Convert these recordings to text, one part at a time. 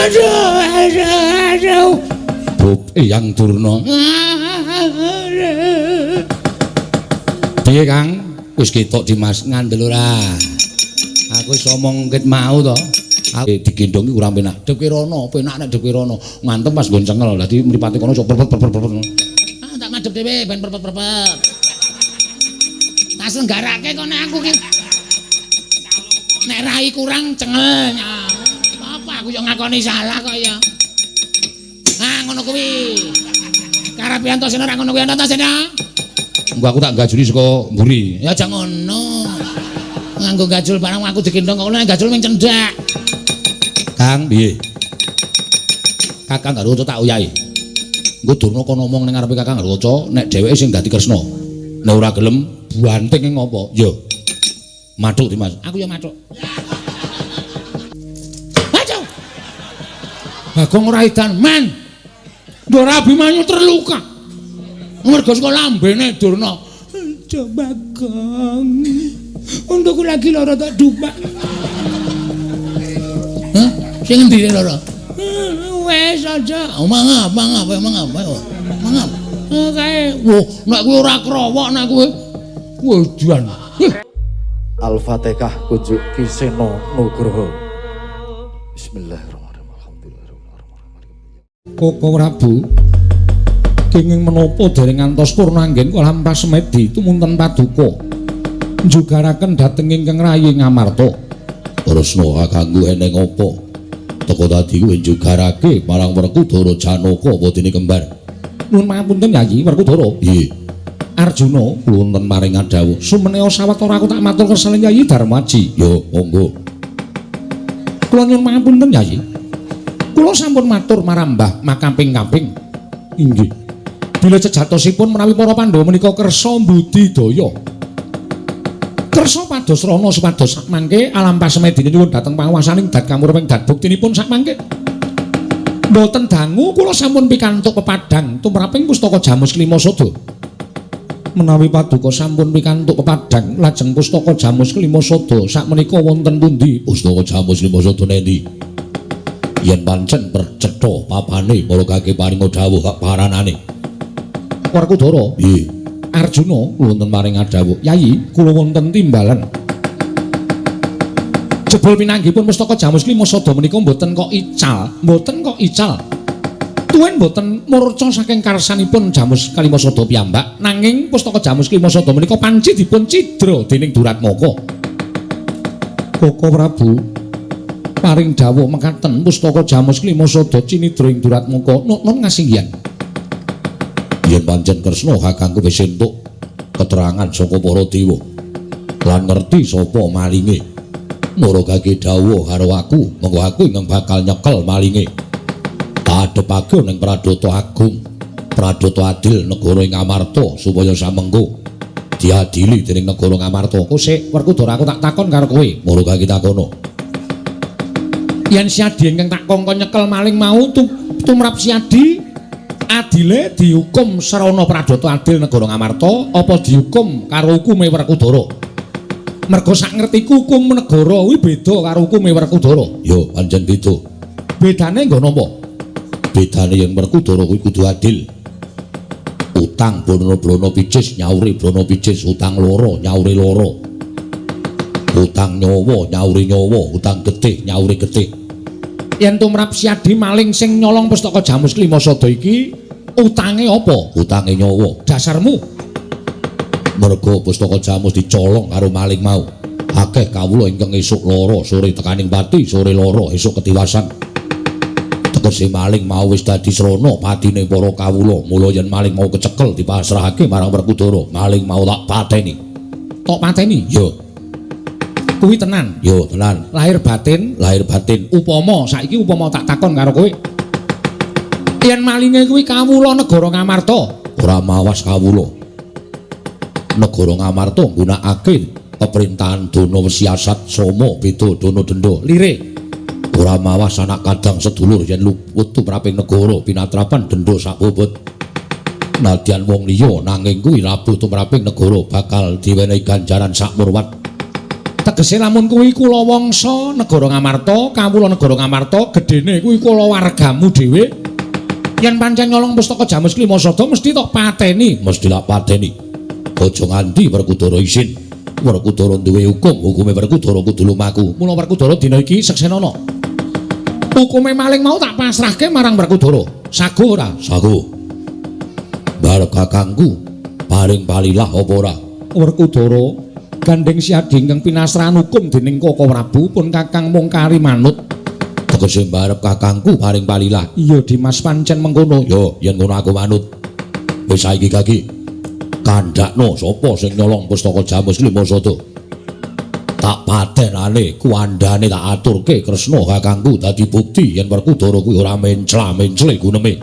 Aduh. Bob Eyang Durna. Piye Kang? Wis ketok Dimas ngandel ora? Aku wis omong ket mau to. Aku digendhong iki ora penak. Dek Wirana, penak nek Dek Wirana. Ngantem pas nggon cengel. Dadi mripate kono sok perpet. Ah tak madhep dhewe ben perpet. Tak senggarake kono aku ki. Nek rai kurang cengel. Apa aku yo ngakoni salah kok ya. Ah ngono kuwi. Karapian to sene ora ngono kuwi ana to sene. Engko aku tak gajuli saka mburi. Ya aja ngono. Nganggo gajul barang aku digendong kok nek gajul ming cendak. Kang, piye? Kakang Garuca tak uyahi. Engko Durna kono ngomong ning ngarepe Kakang Garuca nek dheweke sing dadi Kresna. Nek ora gelem banting ing ngopo? Ya. Mathuk Dimas. Aku ya mathuk. Aduh. Bagong ora edan, men. Ndara Abimanyu terluka. Mergo saka lambene Durna. Coba Bagong. Untukku lagi lara tak dupak. Hah? Sing endi lara? Wes aja. Mangap. Kae, wah, nek kowe ora krowok nek kowe. Wedan. Al-Fatihah kunjuk Kisena Nugroho. Bismillahirrahmanirrahim. Alhamdulillahirrahmanirrahim. Koko Prabu kenging menapa dereng ngantos purna anggen Kolampa Semedi tumunten paduka njugaraken dhateng ingkang rayi Ngamarta. Kresna kanggo eneng apa? Teka dadi kowe njugarake marang Werkudara Janaka apa dene kembar. Nuwun pangapunten Yayi Werkudara. Nggih. Arjuna kula wonten maring dawuh. Sumeneo sawetara aku tak matur kersane Yayi Darmaji. Yo, monggo. Kula nyuwun pangapunten Yayi. Kula sampun matur marang Mbah makamping-kamping. Inggih. Bila sejatosipun menawi para Pandhawa menika kersa mbudidaya. Kersa pados rana supados sakmangke Alam Pasemedi nyuwun dhateng panguwasaning dat kamurping dat buktinipun sakmangke. Mboten dangu kula sampun pikantuk pepadhang tumraping pustaka Jamus Klimasada. Menawi paduka sampun pikantuk pepadhang lajeng pustaka Jamus Klimasada sakmenika wonten pundi? Pustaka Jamus Klimasada nendi? Yen pancen percetha papane para kake paring dawuh paranane. Werkudara, nggih. Arjuna wonten maring dawuh, Yayi, kula wonten timbalan. Jebul pinanggipun pustaka Jamus Klimasada menika mboten kok ical. Tuwin mboten murca saking karsanipun Jamus Klimasada piyambak, nanging pustaka Jamus Klimasada menika panci dipun cidra dening Duratmaka. Koko Prabu paring dawuh mekaten pustaka Jamus Klimasada cinidra ing Duratmaka. Nun ngasinggihan. Yen pancen Kresna kakangku wis entuk keterangan saka para dewa lan ngerti sapa malinge. Maragake dawuh karo aku, mengko aku ingkang bakal nyekel malinge. Adhepake ning Pradata Agung, Pradata Adil negara ing Ngamarta supaya samengko diadili dening negara Ngamarta. Sik Werkudara aku tak takon karo kowe, maragake takono. Yen Siadi ingkang tak kongkon nyekel maling mau tumrap Siadi adile dihukum sarana Pradata Adil negara Ngamarta apa dihukum karo hukume Werkudara? Mergo sak ngertiku hukum negara kuwi beda karo hukume Werkudara. Ya, pancen beda. Bedane nggo napa? Bedane yen Werkudara kuwi kudu adil. Utang Brana picis nyauri Brana picis, utang loro nyauri loro. Utang nyawa nyauri nyawa, utang getih nyauri getih. Yen tumrap Siadi maling sing nyolong pustaka Jamus Klimasada iki utange apa? Utange nyawa. Dasarmu. Mergo pustaka Jamus dicolong karo maling mau. Akeh kawula ingkang esuk lara sore tekaning pati, sore lara esuk ketiwasan. Tegese maling mau wis dadi srana patine para kawula. Mula yen maling mau kecekel dipasrahake marang Werkudara, maling mau tak pateni. Tok pateni? Ya. Kuwi tenan? Yo tenan. Lahir batin? Lahir batin. Upama saiki upama tak takon karo kowe. Yen malinge kuwi kawula negara Ngamarta, ora mawas kawula. Negara Ngamarta nggunakake peperintahan dana siasat sama beda dana denda. Lire. Ora mawas anak kadang sedulur yen luput tumraping negara pinatrapan denda sak bobot. Nadyan wong liya nanging kuwi rabuh tumraping negara bakal diwenehi ganjaran sak murwat. Tegese lamun kuwi kula wangsa negara Ngamarta, kawula negara Ngamarta, gedene kuwi kula wargamu dhewe. Yen pancen nyolong pustaka Jamus Klimasada mesti tok pateni, mesti tak pateni. Aja nganti Werkudara isin. Werkudara duwe hukume Werkudara kudu lumaku. Mula Werkudara dina iki seksenana. Hukume maling mau tak pasrahke marang Werkudara. Sago ora? Sago. Barep kakangku, paring palilah apa ora? Werkudara gandeng siadi ingkang pinasrahan hukum dening Koko Prabu pun kakang mung kari manut. Tegese barep kakangku paring palilah. Iya Dimas pancen mengkono. Yo yen ngono aku manut. Wis saiki kaki kandhakno sapa sing nyolong pustaka Jamus Klimasada. Tak patenane kuandane tak aturke Kresna kakangku dadi bukti yen Werkudara kuwi ora mencla-mencle guneme.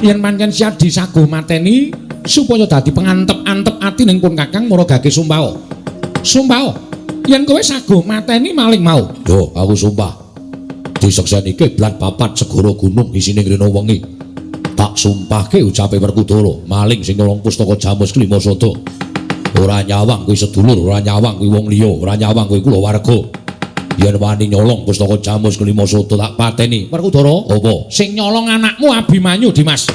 Yen pancen siadi saguh mateni supaya dadi pengantep-antep ati ning pun kakang mara gage sumpah. Sumpah. Yen kowe saguh mateni maling mau. Yo, aku sumpah. Disekseni kiblat papat segara gunung isine ngrene wengi. Tak sumpahke ucape Werkudara, maling sing nyolong pustaka Jamus Klimasada. Ora nyawang kuwi sedulur, ora nyawang kuwi wong liya, ora nyawang kuwi kulawarga. Yen wani nyolong pustaka Jamus Klimasada tak pateni. Werkudara, apa? Sing nyolong anakmu Abimanyu, Dimas.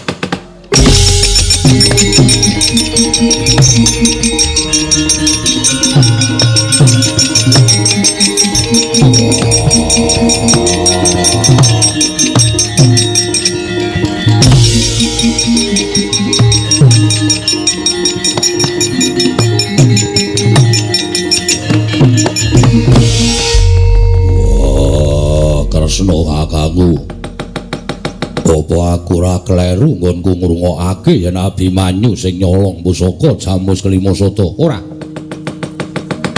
Wah, Kresna kakangku. Apa aku ora kleru nggonku ngrungokake yen Abimanyu sing nyolong pusaka Jamus Klimasada? Ora.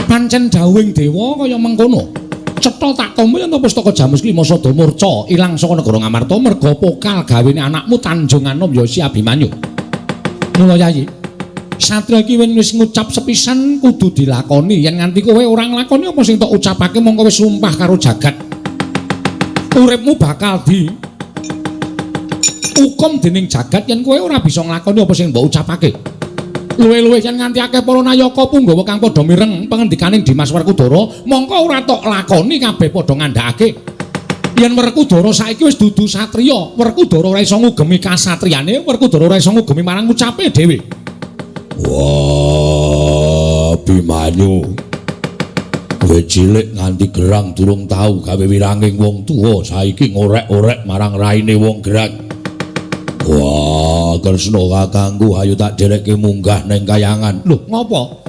Pancen dawuhing dewa kaya mengkono. Cetha tak tampa yen pustaka Jamus Klimasada murca ilang saka negara Ngamarta merga pokal gawene anakmu Tanjunganom ya si Abimanyu. Mula Yayi, satria iki wis ngucap sepisan kudu dilakoni. Yen nganti kowe ora nglakoni apa sing tak ucapake mongko wis sumpah karo jagat. Uripmu bakal hukum dening jagat yen kowe ora bisa nglakoni apa sing mbok ucapake. Luwe-luwe yen nganti akeh para nayaka Punggawa kang padha mireng pangendikaning Dimas Werkudara, mongko ora tok lakoni kabeh padha ngandhakake. Yen Werkudara saiki wis dudu satriya, Werkudara ora iso ngugemi kasatriyane, Werkudara ora iso ngugemi marang ucape dhewe. Wah, Abimanyu. Kowe cilik nganti gerang durung tau gawe wiranging wong tuwa, saiki ngorek-orek marang raine wong gerang. Wah, Kresna kakangku ayo tak derekke munggah ning kayangan. Lho, ngopo?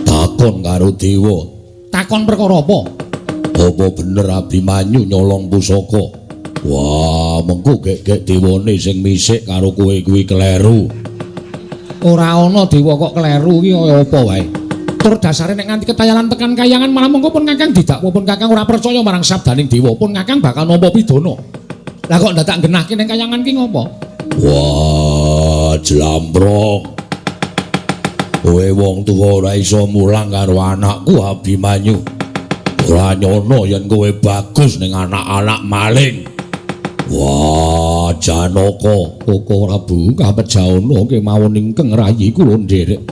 Takon karo dewa. Takon perkara apa? Apa bener Abimanyu nyolong pusaka? Wah, mengko gek-gek dewane sing misik karo kowe kuwi kleru. Ora ana dewa kok kleru iki kaya apa wae. Tur dasare nek nganti ketayalan tekan kayangan malah mengko pun Kakang didakwa pun Kakang ora percaya marang sabdaning dewa, pun Kakang bakal nampa pidana. Lah kok dadak genahke ning kayangan ki ngopo? Wah, jlambrong. Kowe wong tuwa ora iso mulang karo anakku Abimanyu. Ora nyono yen kowe bagus ning anak-anak maling. Wah, Janaka, Koko Prabu kapejawana kemawon ingkang rayi kula nderek.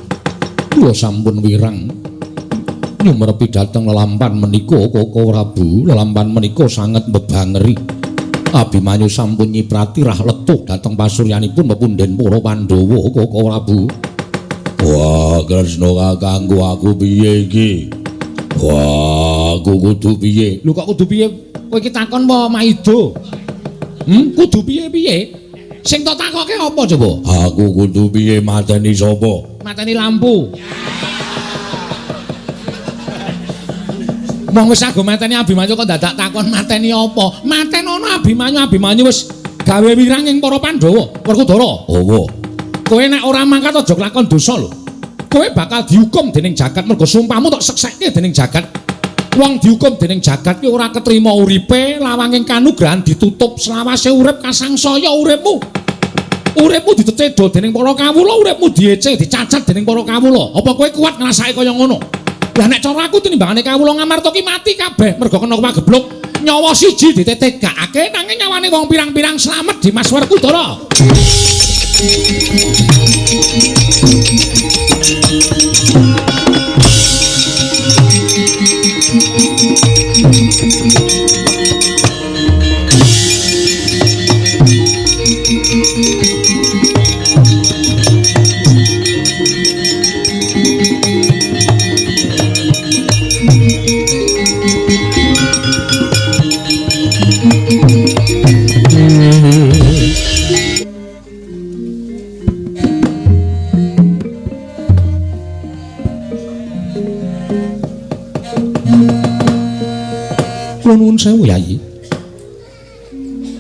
Kula sampun wirang nyumerepi dhateng lelampan menika Koko Prabu, lelampan menika sanget mbebangeri. Abimanyu sampun nyiprati rah letuh dhateng pasuryanipun pepunden para Pandhawa Koko Prabu. Wah, Kresna kakangku aku piye iki? Wah, aku kudu piye? Lho kok kudu piye? Kowe iki takon apa Maido? Kudu piye-piye? Sing tak takoke apa coba? Aku kudu piye mateni sapa? Mateni lampu. Wong wis ago mateni Abimanyu kok dadak takon mateni apa? Matenono Abimanyu wis gawe wirang ing para Pandhawa, Werkudara. Apa? Kowe nek ora mangkat aja lakon dosa lho. Kowe bakal dihukum dening jagat mergo sumpahmu tok seksekke dening jagat. Wong dihukum dening jagat ki ora ketrima uripe, lawanging kanugrahan ditutup selawase urip kasangsaya uripmu. Uripmu dicecedo dening para kawula, uripmu diece, dicacat dening para kawula. Apa kowe kuat ngrasake kaya ngono? Lah nek cara aku tinimbangane kawula Ngamarta ki mati kabeh mergo kena pagebluk. Nyawa siji ditetegake nanging nyawane wong pirang-pirang slamet Dimas Werkudara.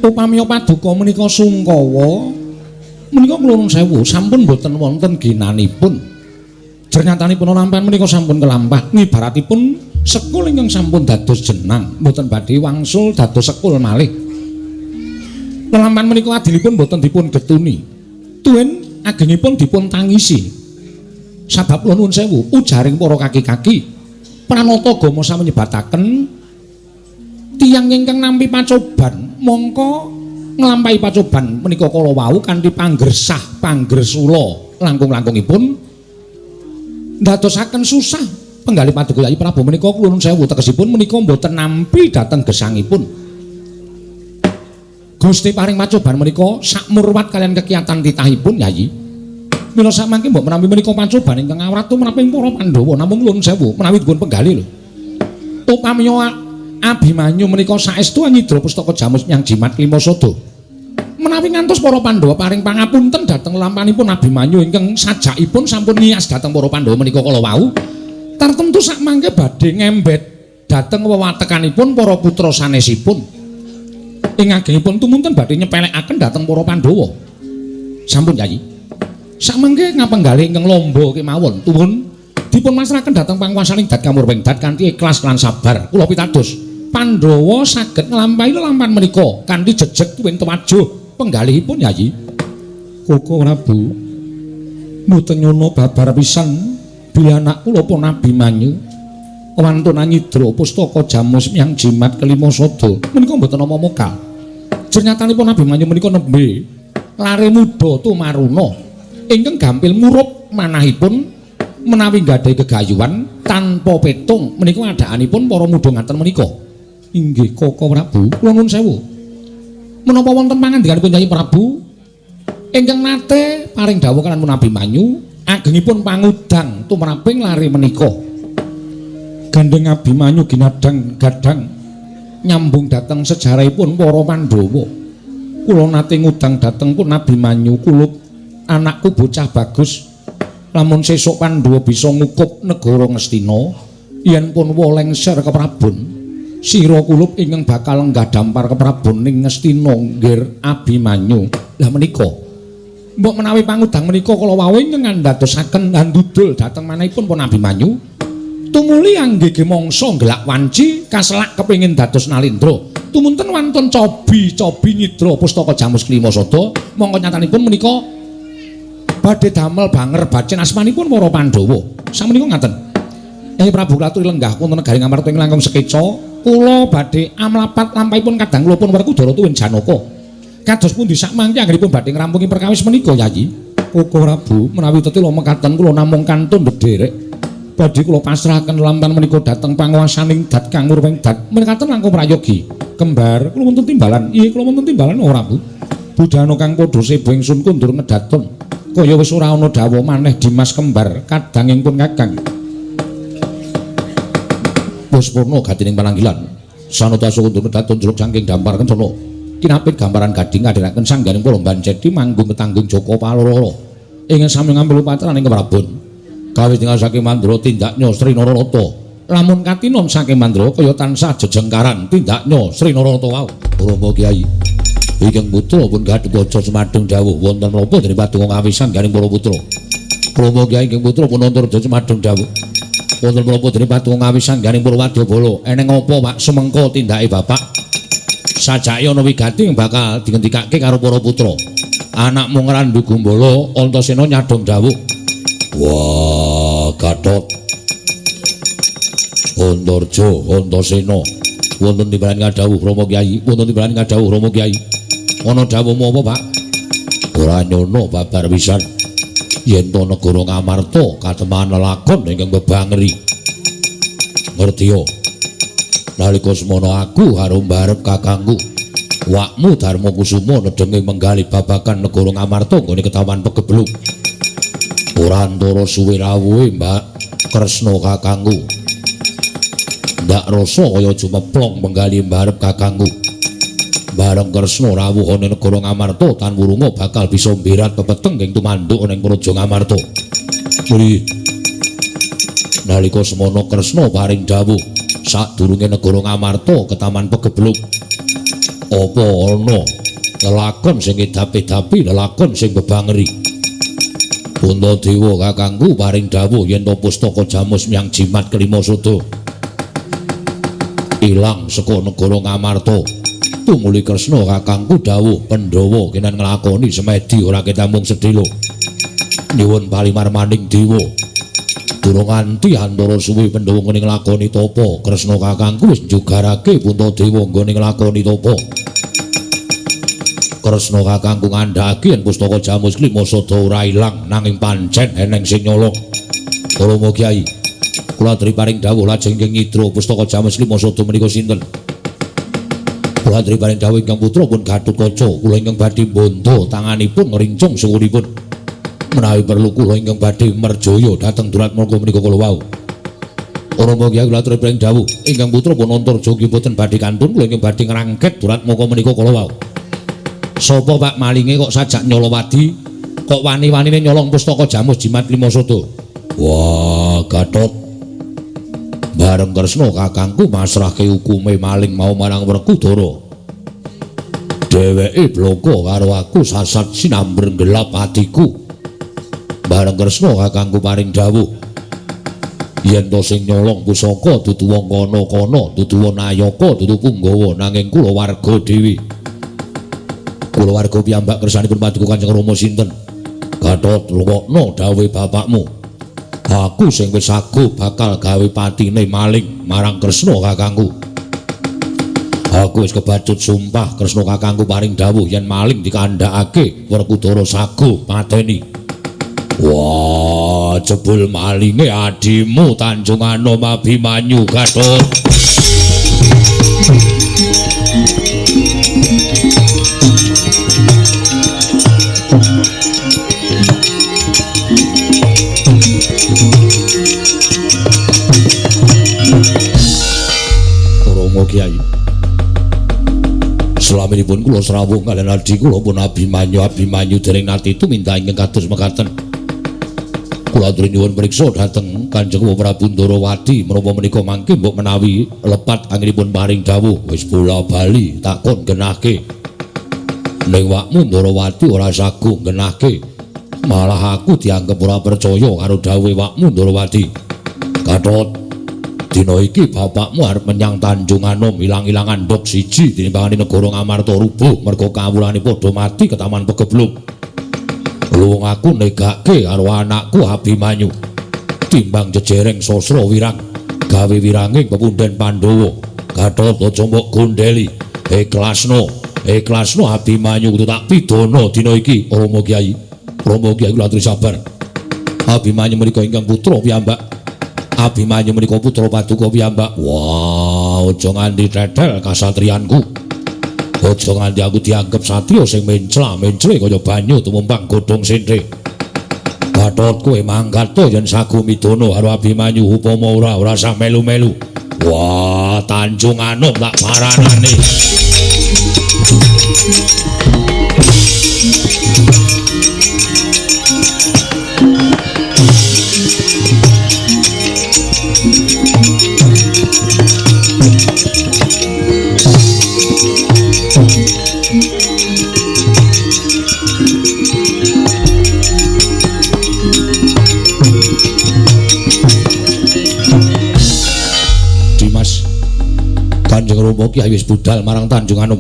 Upami paduka menika sungkawa menika kula nuwun sewu sampun boten wonten ginanipun. Jernyatanipun lampahan menika sampun kelampah ngibaratipun sekul ingkang sampun dados jenang boten badhe wangsul dados sekul malih. Lelampahan menika adilipun boten dipun getuni. Tuwin agengipun dipun tangisi. Sabab kula nuwun sewu ujaring para kaki-kaki pranata gama samanyebataken tiyang ingkang nampi pacoban mongko nglampahi pacoban menika kala wau kanthi panggersah panggersula langkung-langkungipun ndadosaken susah penggalih paduka Yayi Prabu menika kula nuwun sewu tegesipun menika mboten nampi dhateng gesangipun. Gusti paring pacoban menika sakmurwat kalian kekiatan titahipun Yayi. Mila samangke mbok menawi menika pacoban ingkang awrat tumraping para Pandhawa namung kula nuwun sewu menawi dipun penggalih lho. Upamiya Abimanyu menika saestu nyidra pustaka Jamus Nyang Jimat Klimasada. Menawi ngantos para Pandhawa paring pangapunten dhateng lampanipun Abimanyu ingkang sajakipun sampun nias dhateng para Pandhawa menika kala wau, tartemtu sakmangke badhe ngembet dhateng wewatekanipun para putra sanesipun. Ing agengipun tumunten badhe nyepelekaken dhateng para Pandhawa. Sampun Yayi. Sakmangke ngapenggalih ingkang lomba kemawon tuwun dipun masrahaken dhateng panguwasaning Dat Kamurweng Dat kanthi ikhlas lan sabar. Kula pitados Pandhawa saged nglampahi lelampahan menika kanthi jejeg tuwin tewajuh penggalihipun Yayi. Koko Prabu mboten nyono babar pisan bilih anak kula pun Abimanyu wantun nyidra pustaka Jamus Nyang Jimat Klimasada menika mboten nama mokal. Jernyatanipun Abimanyu menika nembe lare muda tumaruna ingkang gampil murup manahipun menawi nggadahi gegayuhan tanpa petung menika adakanipun para muda ngaten menika. Inggih Koko Prabu, kula nuwun sewu. Menapa wonten pangandikanipun Yayi Prabu ingkang nate paring dawuh kaliyan Abimanyu agengipun pangudang tumraping lare menika. Gandeng Abimanyu ginadang gadang nyambung dhateng sejarahipun para Pandhawa. Kula nate ngudang dhateng pun Abimanyu kulup anakku bocah bagus. Lamun sesuk Pandhawa bisa ngukup negara Ngastina yen pun wolengser keprabon sira kulup ingkang bakal lenggah dampar keprabon ning Ngastina nggir Abimanyu. Lah menika mbok menawi pangudang menika kala wau ingkang ndadosaken ndudul dhateng manahipun pun Abimanyu tumuli anggege mangsa gelak wanci kaselak kepengin dados Nalendra tumunten wonten cobi nyidra pustaka Jamus Klimasada mongko nyatanipun menika badhe damel banger bacen asmanipun para Pandhawa. Samenika ngaten. Prabu Ratu lenggah wonten negari Ngamarta ing langkung sekeca, kula badhe amlapat lampahipun kadang kula pun Werkudara tuwin Janaka. Kados pundi sakmangke anggenipun badhe ngrampungi perkawis menika Yayi? Koko Prabu, menawi tetila mekaten kula namung kantun ndederek. Badhe kula pasrahaken lampan menika dhateng panguwasaning Dat Kamurweng Dat. Mekaten langkung prayogi. Kembar, kula wonten timbalan. Iya, kula wonten timbalan ora, Prabu. Budana kang padha sebu ingsun kundur ngedaton. Kaya wis ora ana dawuh maneh Dimas Kembar kadangipun Kakang. Wis purna gatining pananggilan. Sanata kundur ngedaton jluk saking dampar kencana. Kinapit gambaran gading ngadhiraken sangganing para Mbancedi manggung ketanggung Joko Paloro. Ingin sami ngambil patraning keprabon. Kawit tinggal saking Mandra tindaknya Sri Nararata. Lamun katinon saking Mandra kaya tansah jejengkaran tindaknya Sri Nararata wau. Rama Kyai. Ingkang putra pun gadhah baca sumadeng dawuh wonten menapa dening paduka ngawisan garing para putra. Rama Kyai ingkang putra pun antara sumadeng dawuh wonten menapa dening paduka ngawisan garing para wadyabala. Eneng apa Pak semengko tindake Bapak? Sajake ana wigati bakal dingendikake karo para putra. Anakmu ngrandu Gumbala Antasena nyadong dawuh. Wah, Gatot. Antarja Antasena wonten timbalan ngadhawuh Rama Kyai, wonten timbalan ngadhawuh Rama Kyai. Ana dawuhmu apa, Pak? Ora nyono babar pisan. Yen to negara Ngamarta kateman lelakon ingkang bebangeri. Ngertiya. Nalika semono aku karo mbarep kakangku. Wakmu Darma Kusuma nedhenge menggali babagan negara Ngamarta nggone ketaman pegebluk. Ora antara suwe rawuhe, Mbak Kresna kakangku. Ndak rasa kaya jumeplong menggali mbarep kakangku. Bareng Kresna rawuh ana negara Ngamarta tan wurunga bakal bisa mbirat pepeteng ing tumanduk ning Praja Ngamarta. Muli nalika semono Kresna paring dawuh sadurunge negara Ngamarta ketaman pegebluk Apa ana lelakon sing edapi-edapi, lelakon sing bebangeri. Puntadewa kakangku paring dawuh yen to pustaka Jamus Myang Jimat kelima sada ilang saka negara Ngamarta. Tumuli Kresna kakangku dawuh Pandhawa kenan nglakoni semedi ora ketamung sedhela. Nyuwun palimar maning dewa. Durung nganti antara suwe Pandhawa ngene nglakoni tapa, Kresna kakangku wis njugarake Puntadewa nggone nglakoni tapa. Kresna kakangku ngandhaki yen pustaka Jamus kelima sada ora ilang nanging pancen eneng sing nyolong. Para Kyai, kula aturi paring dawuh lajeng ingkang nyidra pustaka Jamus kelima sada menika sinten? Kula aturi paring dawuh ingkang putra pun Gatotkaca, kula ingkang badhe mbanta tanganipun ngrincung suwunipun. Menawi perlu kula ingkang badhe merjaya dhateng Duratmaka menika kala wau. Para Kyai, kula aturi paring dawuh ingkang putra pun Antarja boten badhe kantun, kula ingkang badhe ngrangket Duratmaka menika kala wau. Sapa Pak malinge kok sajak nyolowadi, kok wani-wanine nyolong pustaka Jamus Jimat lima sada? Wah, Gatot. Bareng Kresna kakangku masrahke hukume maling mau marang Werkudara. Dheweke bloko karo aku sasat sinamber gelap atiku. Bareng Kresna kakangku paring dawuh yen to sing nyolong pusaka dudu wong kana-kana, dudu wong Nayaka, dudu Punggawa, nanging kula warga dhewe. Kula warga piyambak kersanipun paduka Kanjeng Rama sinten? Gatot, rungokno dawuhe bapakmu. Aku sing wis saguh bakal gawe patine maling marang Kresna kakangku. Aku wis kebacut sumpah Kresna kakangku paring dawuh yen maling dikandhakake Werkudara saguh pateni. Wah, jebul malinge adimu Tanjung Anom Abimanyu, Gatot. Rama Kyai, salaminipun kula srawung kaliyan adi kula pun Abimanyu dereng nate tuminta ingkang kados mekaten. Kula aturi nyuwun priksa dhateng Kanjeng Prabu Ndarawati menapa menika mangke mbok menawi lepat anggenipun paring dawuh wis bola bali takon genahke. Ning wakmu Ndarawati ora saguh genahke, malah aku dianggep ora percaya karo dawuhe wakmu Ndarawati. Gatot, dina iki bapakmu arep menyang Tanjung Anom ilang-ilangan ndok siji tinimbangane negara Ngamarta rubuh merga kawulane padha mati ketaman pegebluk. Luwung aku negake karo anakku Abimanyu timbang jejereng sastra wirang gawe wiranging pepundhen Pandhawa. Gatot aja mbok gondeli, ikhlasno Abimanyu kudu tak pidana dina iki. Rama Kyai kula aturi sabar. Abimanyu menika ingkang putra piyambak. Abimanyu menika putra paduka piyambak. Wah, aja nganti tetel kasatriyanku. Aja nganti aku dianggep satriya sing mencla-mencle kaya banyu tumumpang godhong senthe. Gatot kowe mangkat to yen sagu midana karo Abimanyu upama ora usah melu-melu. Wah, Tanjung Anom tak paranane. Kanjeng Rama Kyai wis budal marang Tanjung Anom.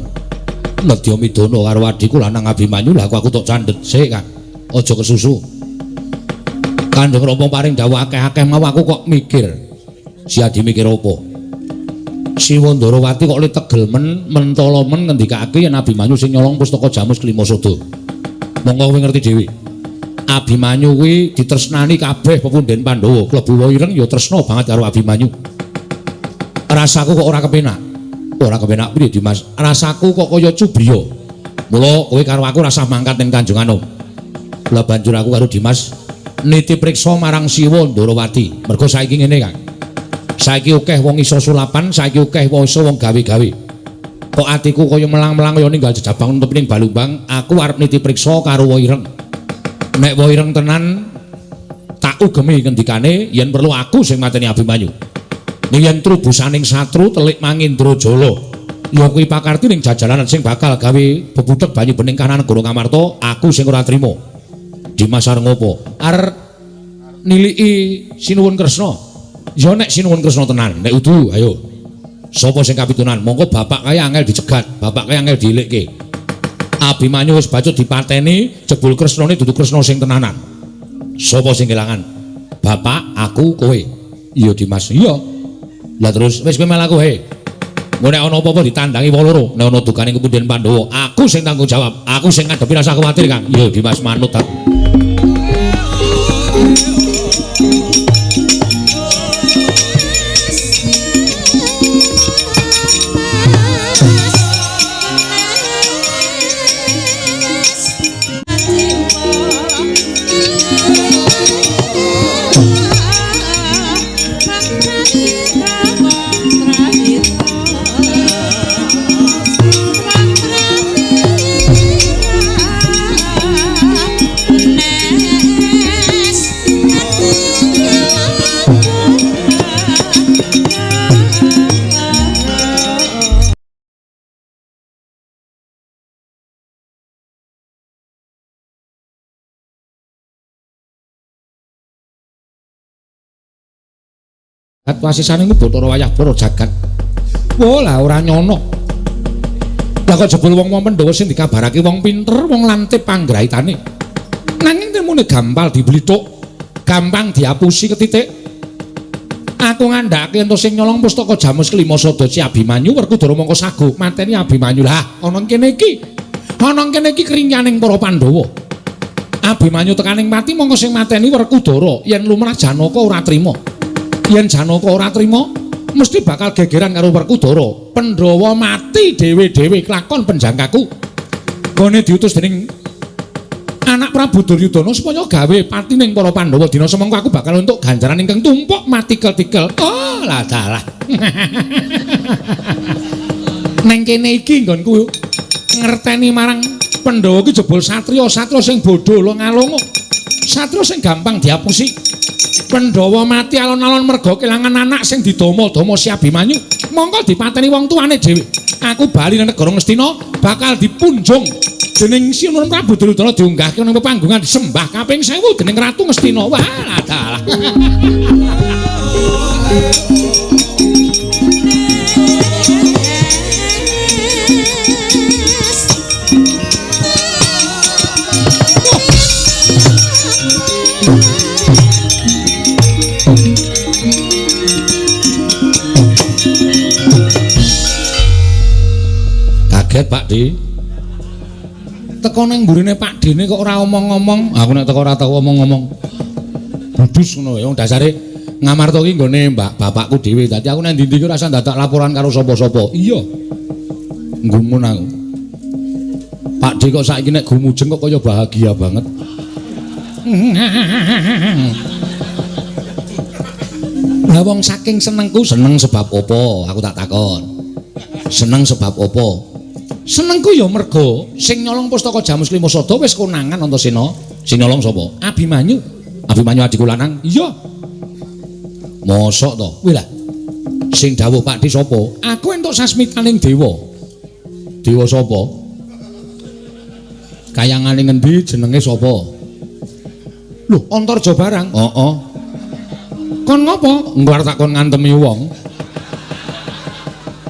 Nedya midana karo adhiku lanang Abimanyu, lah aku tok candhet sik, Kang. Aja kesusu. Kanjeng Rama paring dawuh akeh-akeh mau aku kok mikir. Si Adi mikir apa? Si Ndarawati kok le tegel mentala ngendikake yen Abimanyu sing nyolong pustaka Jamus kelima sada. Monggo kowe ngerti dhewe. Abimanyu kuwi ditresnani kabeh pepundhen Pandhawa, klebu Waireng ya tresna banget karo Abimanyu. Rasaku kok ora kepenak. Ora kepenak piye, Dimas? Rasaku kok kaya cubriya. Mula kowe karo aku rasah mangkat ning Tanjung Anom. Lah banjur aku karo Dimas nitip priksa marang Siwa Ndarawati. Mergo saiki ngene, Kang. Saiki akeh wong iso sulapan, saiki akeh wong iso wong gawe-gawe. Kok atiku kaya melang-melang kaya ninggal jejabang nutup ning Balumbang, aku arep nitip priksa karo Waireng. Nek Waireng tenan tak ugemi ngendikane yen perlu aku sing mateni Abimanyu. Yen trubusaning satru telik Mangindrajala Ya kuwi pakarti ning jajalanan sing bakal gawe bebudhek banyu bening kahanan Guru Ngamarta, aku sing ora trima. Dimas arep ngopo? Arep niliki Sinuwun Kresna. Ya nek Sinuwun Kresna tenan, nek udu ayo. Sapa sing kapitunan? Monggo bapak kaya angel dicegat, bapak kaya angel diilikke. Abimanyu wis bacut dipateni, jebul Kresnane dudu Kresna sing tenanan. Sapa sing kelangan? Bapak, aku, kowe. Iya Dimas, iya. Lah terus wis kowe melaku he. Engko nek ana apa-apa ditandangi wong loro, nek ana dukane kemudian Pandhawa, aku sing tanggung jawab, aku sing ngadepi rasa kuwatir, Kang. Iya Dimas manut aku. Wasisane ku Bathara Wayah Para jagat. Wah lah ora nyono. Lah kok jebul wong-wong Pandhawa sing dikabarake wong pinter, wong lantip panggraitane. Nanging temune gampal diblithuk, gampang diapusi ketitik. Aku ngandhake ento sing nyolong pustaka Jamus Kelima Sada Si Abimanyu Werkudara mangka sago mateni Abimanyu. Lah ana kene iki. Ana kene iki kringyaning para Pandhawa. Abimanyu tekaning mati mangka sing mateni Werkudara yen lumrah Janaka ora trima. Yen Janaka ora trima, mesti bakal gegeran karo Werkudara. Pandhawa mati dhewe-dhewe kelakon penjangkaku. Gone diutus dening anak Prabu Duryudana supaya gawe pati ning para Pandhawa. Dina semengko aku bakal entuk ganjaran ingkang tumpuk matikel-tikel. Oh, lah dalah. Neng kene iki nggonku ngerteni marang Pandhawa ki jebul satriya sing bodho longa-longo. Satriya sing gampang diapusi. Pandhawa mati alon-alon merga kelangan anak sing didama-dama Si Abimanyu. Mongko dipateni wong tuane dhewe. Aku bali nang negara Ngastina bakal dipunjung dening Sinuwun Prabu Duryudana diunggahke nang panggungan disembah kaping 1000 dening Ratu Ngastina. Wah, dalah. Kaget Pak Di. Teko nang mburine Pak Dene kok ora omong-omong. Aku nek teko ora tau omong-omong. Budus ngono ya. Wong dasare Ngamarta ki nggone bapakku dhewe. Dadi aku nang ndi-ndi ki ora usah dadak laporan karo sapa-sapa. Iya. Nggumun aku. Pak D kok saiki nek gumujeng kok kaya bahagia banget. Lah wong saking senengku seneng sebab apa? Aku tak takon. Seneng sebab apa? Senengku ya merga sing nyolong pustaka Jamus Kelima Sada wis konangan Antasena. Sing nyolong sapa? Abimanyu. Abimanyu adikku lanang. Iya. Mosok to? Kuwi lah. Sing dawuh Pak Di sapa? Aku entuk sasmitaning dewa. Dewa sapa? Kayangane ngendi jenenge sapa? Lho, Antarja barang. Heeh. Kon ngopo? Engko arep tak kon ngantemi wong.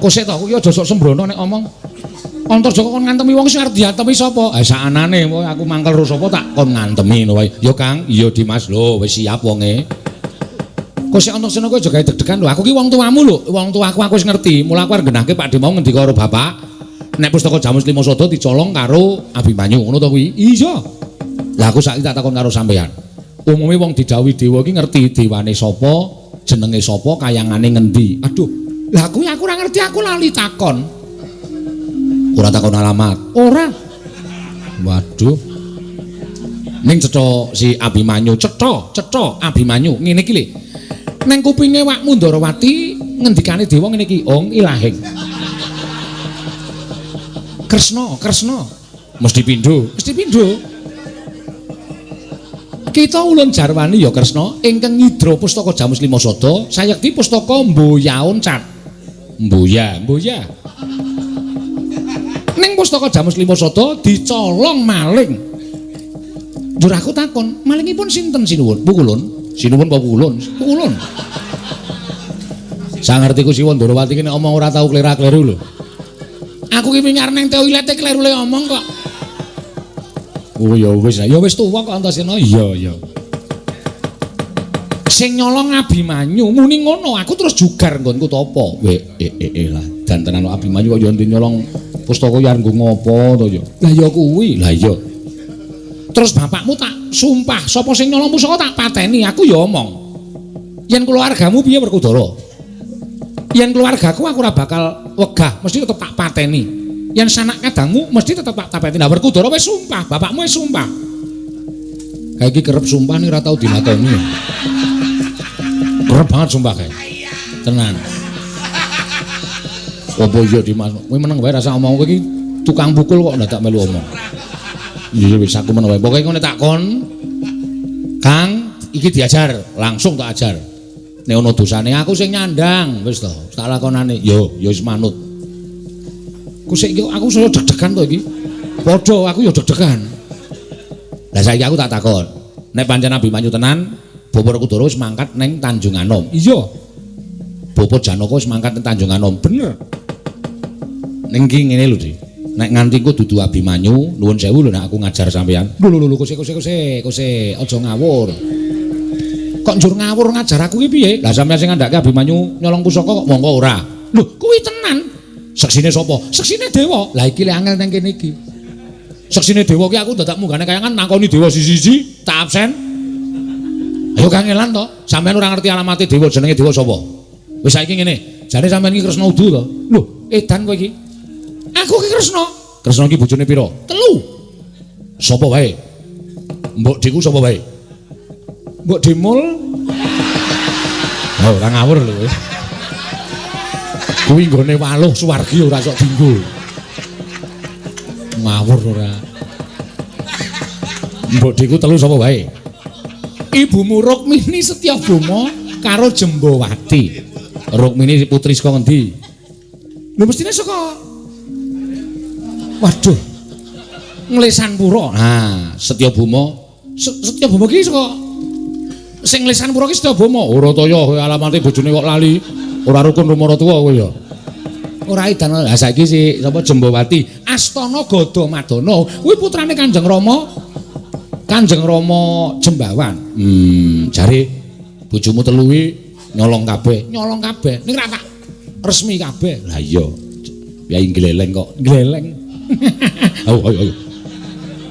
Kok sik to, kuwi aja sok sembrono nek omong. Antarja kon ngantemi wong sing arep diantemi sapa? Sakanane aku mangkel ro sapa tak kon ngantemi ngono wae. Ya Kang, iya Dimas lho, wis siap wonge. Kok sik Antasena kowe aja gawe deg-degan lho. Aku ki wong tuamu lho, wong tuaku aku wis ngerti. Mula aku arep genahke Pak Di mau ngendika karo bapak. Nek pustaka Jamus Kelima Sada dicolong karo Abimanyu, ngono to kuwi? Iya. Lah aku saiki tak takon karo sampean. Umume wong didhawuhi dewa ki ngerti dewane sapa, jenenge sapa, kayangane ngendi. Aduh, lah kuwi aku ora ngerti, aku lali takon. Ora takon alamat. Ora. Waduh. Ning cetha si Abimanyu, cetha Abimanyu ngene iki lho. Neng kupinge wakmu Ndarawati ngendikane dewa ngene iki, "Ong ilahing." Kresna. Mesti pindho. Kita ulun jarwani ya Kresna ingkang nyidra pustaka Jamus Kelima Sada sayekti pustaka Mboya Oncat. Mboya. Ning pustaka Jamus Klimasada dicolong maling. Njur aku takon, malingipun sinten sinuwun? Pukulun. Sinuwun apa pukulun? Pukulun. Sangertiku Siwa Ndorowati ki nek omong ora tau klera-kleru lho. Aku ki nyar nang toilet kleru le omong kok. Oh ya wis tuwa kok Antasena. Iya. Sing nyolong Abimanyu muni ngono, aku terus jugar nggonku to apa? Lah, dantenan Abimanyu kok ya nyolong pustaka ya nggo ngopo to ya? Lah ya kuwi, lah iya. Terus bapakmu tak sumpah, sapa sing nyolong pusaka tak pateni, aku ya omong. Yen keluargamu piye Werkudara? Yen keluargaku aku ora bakal wegah, mesti tetep tak pateni. Yen sanak kadangmu mesti tetep tak pateni. Lah Werkudara wis sumpah, bapakmu wis sumpah. Kae iki kerep sumpah nih ora tau dilatoni. Kerep banget sumpah kae. Tenan. Apa iya Dimas? Kowe meneng wae rasa omong kowe iki tukang pukul kok ndak melu omong. Iya wis aku meneng wae. Pokoke ngene tak kon. Kang, iki diajar, langsung tak ajar. Nek ana dosane aku sing nyandang, wis to. Tak lakonane. Yo wis manut. Ku sik aku saya deg-degan to iki. Padha aku ya deg-degan. Lah saiki aku tak takon. Nek pancen Abimanyu tenan, Bapak Werkudara wis mangkat ning Tanjung Anom. Iya. Bapak Janaka wis mangkat ning Tanjung Anom. Bener. Ning ki ngene lho, Dik. Nek nganti ku dudu Abimanyu, nuwun sewu lho nek aku ngajar sampean. Lho kose, aja ngawur. Kok njur ngawur ngajar aku ki piye? Lah sampean sing ngandhake Abimanyu nyolong pusaka kok mongko ora. Lho, kuwi tenan. Seksine sapa? Seksine dewa. Lah iki lek angel nang kene iki. Seksine dewa ki aku dadak munggane kayangan nakoni dewa siji-siji, tak absen. Ayo kangelan to. Sampean ora ngerti alamate dewa, jenenge dewa sapa? Wis saiki ngene, jare sampean iki Kresna Udu to. Lho, edan kowe iki. Aku ki Kresna. Kresna ki bojone pira? 3. Sapa wae? Mbok Diku sapa wae? Mbok Dimul. Oh, ora ngawur lho kowe. Kuwi nggone waluh suwargi ora sok dinggo. Ngawur ora. Mbok Diku 3 sapa wae? Ibumu Rukmini Setyabama karo Jembawati. Rukmini putri saka ngendi? Lho mestine saka waduh. Nglesanpura. Nah, Setyabama. Setyabama ki saka sing Nglesanpura ki Setyabama. Ora to ya alamate bojone kok lali. Ora rukun rumara tuwa kowe ya. Ora edan. Lah saiki si sapa Jembawati, Astana Gadamadana. Kuwi putrane Kanjeng Rama. Kanjeng Rama Jembawan. Jare bojomu 3 kuwi nyolong kabeh. Nyolong kabeh. Ning ra tak resmi kabeh. Lah iya. Yai gleleng kok. Gleleng. Ayo.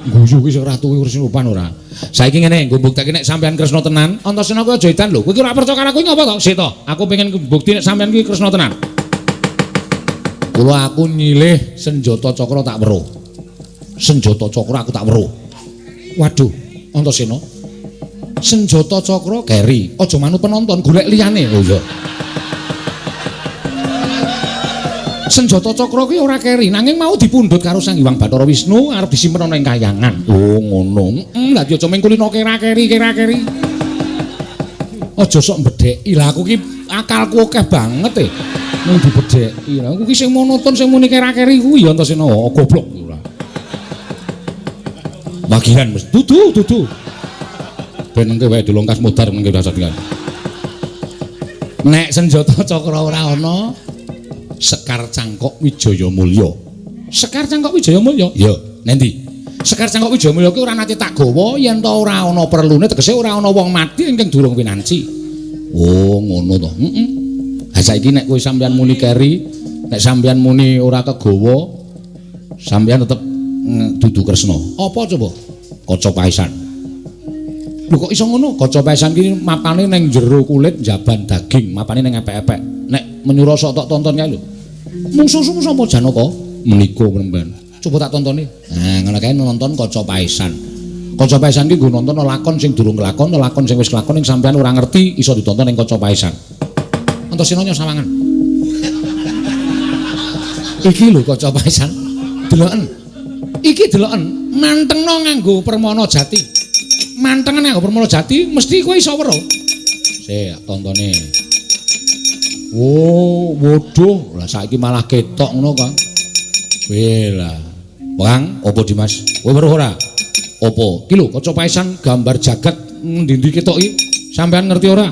Guyu ki sing ratu ki rupan ora. Saiki ngene, nggo mbukteni nek sampean Kresna tenan, Antasena kuwi aja edan lho. Kowe ki ora percaya karo kowe ngapa to? Sik to. Aku pengen bukti nek sampean ki Kresna tenan. Kula aku nyilih senjata cakra tak weruh. Senjata cakra aku tak weruh. Waduh, Antasena. Senjata cakra keri. Aja manut penonton, golek liyane. Oh iya. Senjata cakra kuwi ora keri, nanging mau dipundhut karo Sang Hyang Bathara Wisnu arep disimpen ana ing kayangan. Oh, ngono. Lah aja mengkulino kera-keri. Aja sok mbedheki. Lah aku ki akalku akeh banget mung dibedheki. Lah aku ki sing monoton sing muni kera-keri kuwi ya Antasena. Goblok ora. Bagian mesti dudu. Ben engke wae dilongkas modar mengke dasar kan. Nek senjata cakra ora ana, Sekar Cangkok Wijaya Mulya. Sekar Cangkok Wijaya Mulya? Iya, nendi? Sekar Cangkok Wijaya Mulya kuwi ora nate tak gawa yen to ora ana perlune, tegese ora ana wong mati ingkang durung pinanci. Oh, ngono to. Heeh. Ha saiki nek kowe sampeyan muni keri, nek sampeyan muni ora kegawa, sampeyan tetep dudu Kresna. Apa coba? Kaca Paesan. Lho kok iso ngono? Kaca Paesan ki mapane ning jero kulit jaban daging, mapane ning epek-epek. Nek menyuroso tok tonton kae lho. Mungsuhmu sapa Janaka? Menika mremban. Coba tak tontoni. Nah, ngono kae nonton Kaca Paesan. Kaca Paesan ki nggo nonton lakon sing durung kelakon, lakon sing wis kelakon ning sampean ora ngerti iso ditonton ning Kaca Paesan. Antasena sawangan. Iki lho Kaca Paesan. Deloken. Iki deloken mantengno nganggo permana jati. Mantengen nganggo permana jati mesti kowe iso weruh. Sik tontone. Oh, waduh, lah saiki malah ketok ngono, Kang. Wela. Bang, opo Dimas? Kowe weruh ora? Opo? Ki lho kaca paesan gambar jagat ngendi-endi ketoki. Sampean ngerti ora?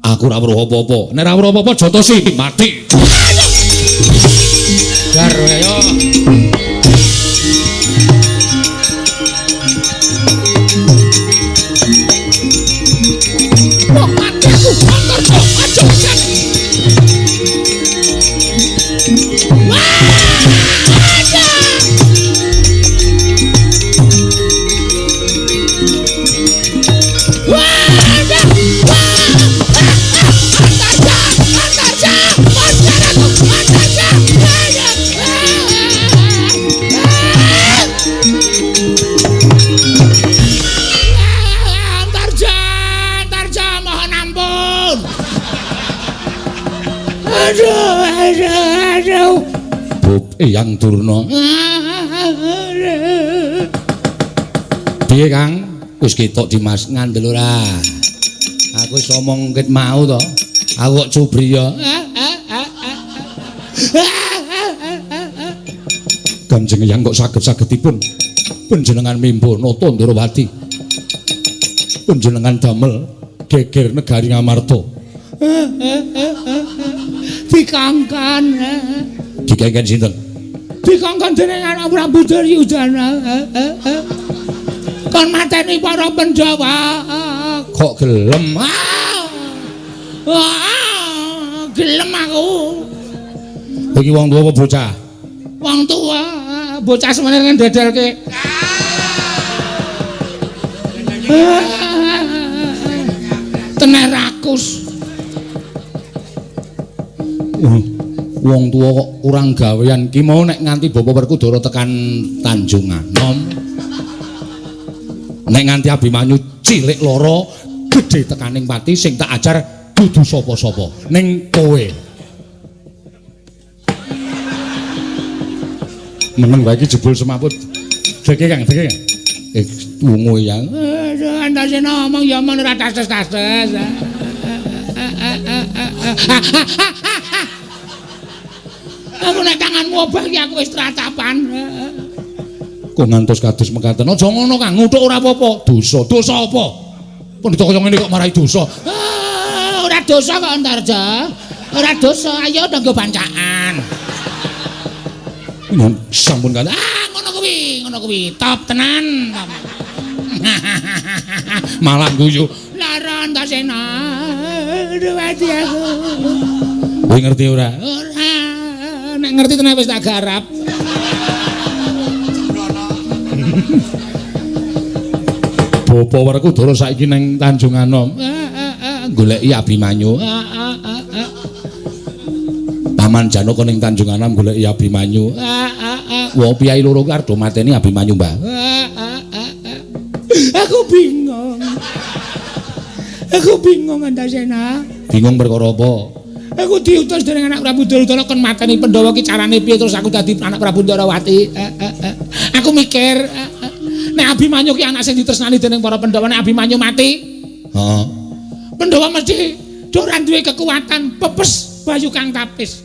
Aku ora weruh apa-apa. Nek ora weruh apa-apa jotosi mati. Dar ayo. Wong mati aku kotor kok aja jan. Aduh. Bob Eyang Durna. Piye Kang? Wis ketok Dimas ngandel ora? Aku wis omong ket mau to. Aku kok cubriya. Kanjeng Eyang kok saged-sagedipun panjenengan mimba nata Ndrawati. Panjenengan damel geger negari Ngamarta. Dikangkan. Dikangkan sinten? Dikangkan dening anak Prabu Duryudana. Kon mateni para Pandhawa. Kok gelem? Gelem aku. Iki wong tuwa apa bocah? Wong tuwa, bocah semene ngendedelke. Tenar rakus. Wong tuwa kok kurang gawean ki mau nek nganti Bapak Werkudara tekan Tanjunganom. Nek nganti Abimanyu cilik loro gedhe tekaning pati sing tak ajar dudu sapa-sapa ning kowe. Meneng wae iki jebul semaput. Deke Kang, deke. Wungu ya. Antasena omong ya men ora tas-tas. Aku nek tanganmu obah iki aku wis tratapan. Kok ngantos kados mekaten. Aja ngono Kang, nguthuk ora apa-apa. Dosa. Dosa apa? Pendhita kaya ngene kok marai dosa. Ora dosa kok Antarja. Ora dosa, ayo ndanggo bancaan. Sampun kan. Ngono kuwi. Top tenan. Malah guyu. Lara Antasena. Duwati aku. Kowe ngerti ora? Ora. Nek ngerti tenan wis tak garap. Bapak Werkudara saiki ning Tanjunganom. Goleki Abimanyu. Paman Janaka ning Tanjunganom goleki Abimanyu. Wong piyai loro ku arep mateni Abimanyu, Mbah. Aku bingung Antasena. Bingung perkara apa? Aku diutus dening anak Prabu Duryudana kon mateni Pandhawa ki carane piye terus aku dadi anak Prabu Ndrawati. Aku mikir nek Abimanyu ki anak sing ditresnani dening para Pandhawa, nek Abimanyu mati, heeh. Pandhawa mesti ora duwe kekuatan pepes bayu kang tapis.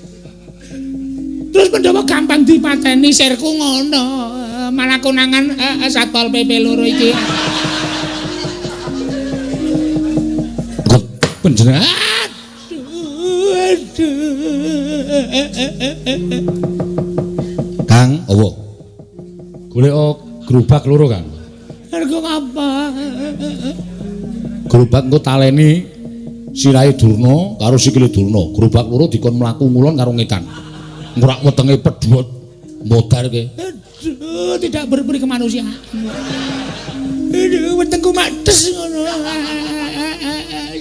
Terus Pandhawa gampang dipateni sirku ngono. Malah konangan Satpol PP loro iki. Kok panjenengan Kang, apa? Golek gerobak loro, Kang. Mergo apa? Gerobak engko taleni sirahe Durna karo sikile Durna. Gerobak loro dikon mlaku ngulon karo ngetan. Ngurak wetenge pedhot modar ke. Aduh, tidak berperi kemanusiaan. Aduh, wetengku mates ngono.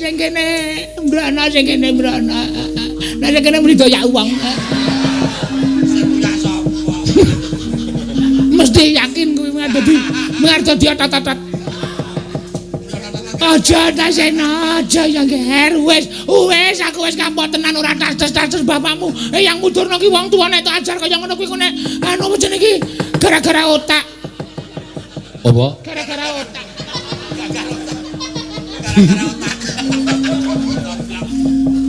Sing kene mbrana, sing kene mbrana. Nek sing kene muni doyak uang. Mesti yakin kuwi mengarep dadi otot-otot. Aja Antasena, aja ya Ger, wis aku wis kapok tenan ora tas-tas bapakmu. Yang mudurno ki wong tuwa nek ajar kaya ngono kuwi nek anu apa jenenge iki gara-gara otak. Apa? Gara-gara otak. Gara-gara otak.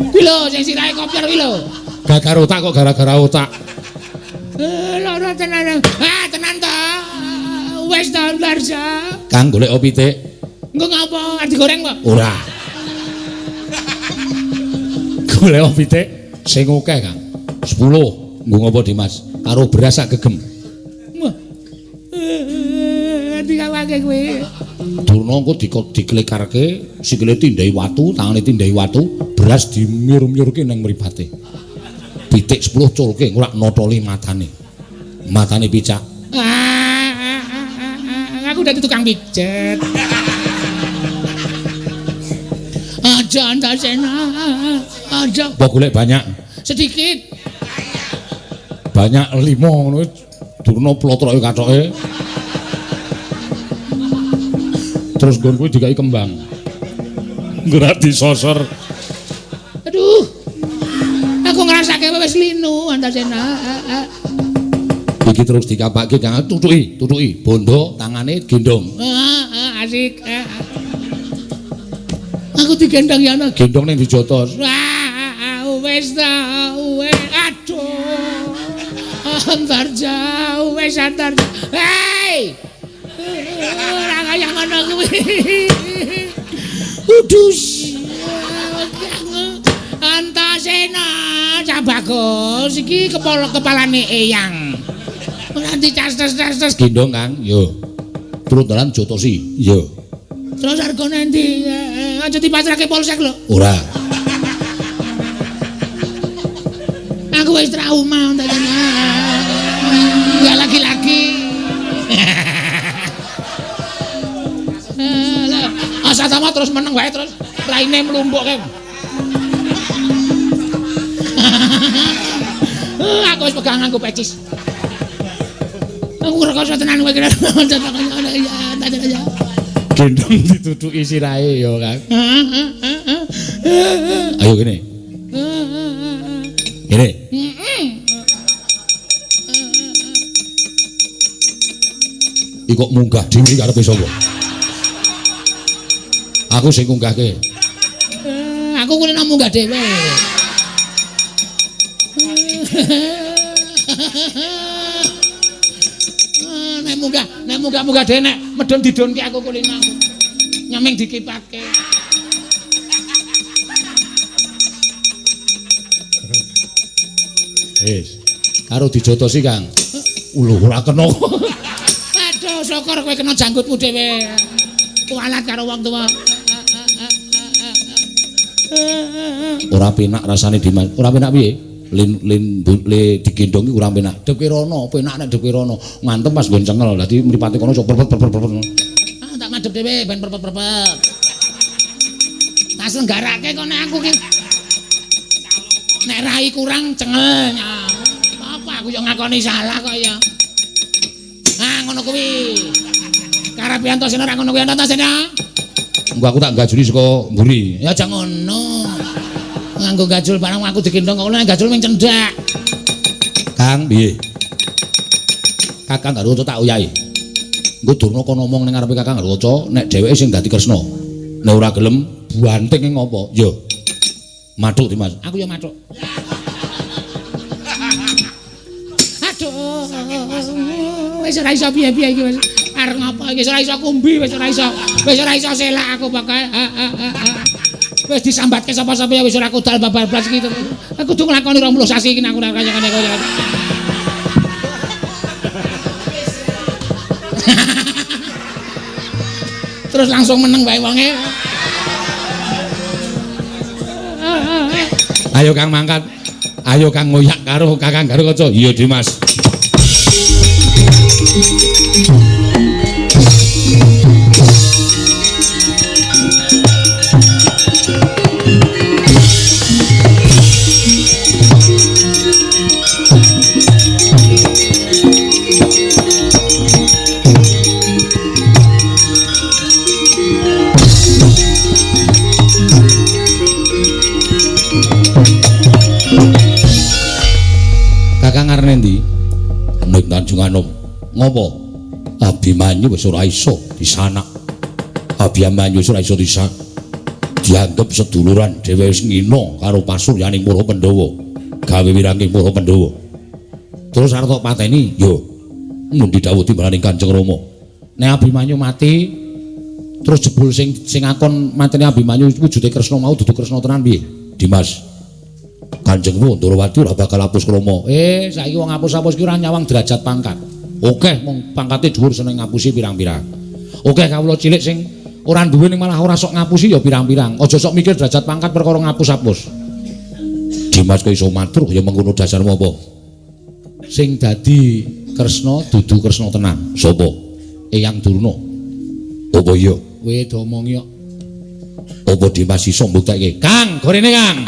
Kuwi lho sing sirahe kopior kuwi lho. Gara-gara otak kok gara-gara otak. Lara tenan. Ah, tenan to. Wis to, Barja. Kang golek pitik. Engko ngapa? Arep digoreng kok? Ora. Golek pitik sing akeh, Kang. 10. Nggo ngopo Dimas? Karo beras sak gegem. Dikawake kowe. Durna engko diklikarke, sikile tindai watu, tangane tindai watu, beras dimyur-myurke nang mripate. Pitik 10 culke ora notoli matane. Matane picak. Aku dadi tukang pijet. Aja Antasena. Aja. Apa golek banyak? Sedikit. Banyak 5 ngono. Durna plotroke kathoke. Terus nggon kuwi dikai kembang. Ora disosor. Aduh. Aku ngrasake wis linu Antasena. Iki terus dikapake Kang, tutuki, bondo tangane gendong. Asik. Aku digendong ya ana. Gendong ning dijotos. Wis ta, aduh. Antarja, wis Antarja. Hei! Ora kaya ngono kuwi. Udus. Antasena, Cak Bagus iki kepalane eyang. Ora dicas-cas Gendong Kang, yo. Terus dalan jotosi, yo. Terus argone endi? Aja dipasrahke polsek lho. Ora. Aku wis trauma Antasena. Ya laki-laki. Asa sama terus meneng wae terus raine mlumpuk kae. Aku wis pegang nganggo pecis. Aku rekoso tenan kowe kira. Gendong ditutuki sirahe ya Kang. Ayo kene. Kene. Iki kok munggah dhewe karepe sapa? Aku sing ngunggahke. Aku kuwi nang munggah dhewe. Nek munggah dhewe nek medhun didonke aku kulino. Nyaming dikipake. Wis. Karo dijotosi Kang. Lho ora kena. Aduh, syukur kowe kena janggutmu dhewe. Kualat karo wong tuwa. Ora penak rasane Dimas. Ora penak piye? Lin digendong iki ora penak. Dep Kirana, penak nek Dep Kirana. Ngantem pas nggon cengel. Dadi mripate kono sok perpet. Tak madhep dhewe ben perpet. Tas nggarake kono aku ki. Nek rai kurang cengel. Apa aku yo ngakoni salah kok ya. Ngono kuwi. Karepe Antasena ora ngono kuwi Antasena. Engko aku tak gajuli saka mburi. Ya aja ngono. Nganggo gajul barang aku digendong kok nek gajul ming cendak. Kang, piye? Kakang Garuca tak uyahi. Engko durna kono ngomong ning ngarepe Kakang Garuca nek dheweke sing dadi Kresna. Nek ora gelem banting ing apa? Yo. Mathuk Dimas. Aku ya mathuk. Aduh. Wis ora iso piye-piye iki wis. Arep ngopo iki wis ora iso kumbi, wis ora iso selak aku pokoke. Wis disambatke sapa-sapa ya wis ora kudal babar blas iki. Aku kudu nglakoni 20 sasi iki aku ora kaya-kaya kaya. Terus langsung meneng wae wonge. Ayo Kang mangkat. Ayo Kang ngoyak karo Kakang Garuca. Iya Dimas. Kakang arep ndi? Nek Tanjunganom. Ngopo? Abimanyu wis ora iso disanak. Abimanyu wis ora iso disanak. Dianggep seduluran dhewe wis ngina karo pasuryaning Para Pandhawa. Gawe wiranging Para Pandhawa. Terus arep tok pateni, yo. Mundi dawuh timbalaning Kanjeng Rama. Nek Abimanyu mati, terus jebul sing ngakon matine Abimanyu wujude Kresna mau dudu Kresna tenan piye? Dimas. Kanjeng Ndrawati ora bakal hapus krama. Saiki wong hapus-hapus ki ora nyawang derajat pangkat. Oke, mung pangkate dhuwur seneng ngapusi pirang-pirang. Oke, kawula cilik sing ora duwe ning malah ora sok ngapusi ya pirang-pirang. Aja sok mikir derajat pangkat perkara ngapus-hapus. Dimas kok iso matur kaya mengkono dasarmu apa? Sing dadi Kresna dudu Kresna tenan. Sapa? Eyang Durna. Apa iya? Kowe do omong ya. Apa Dimas iso mbuktekke? Kang, gorene Kang.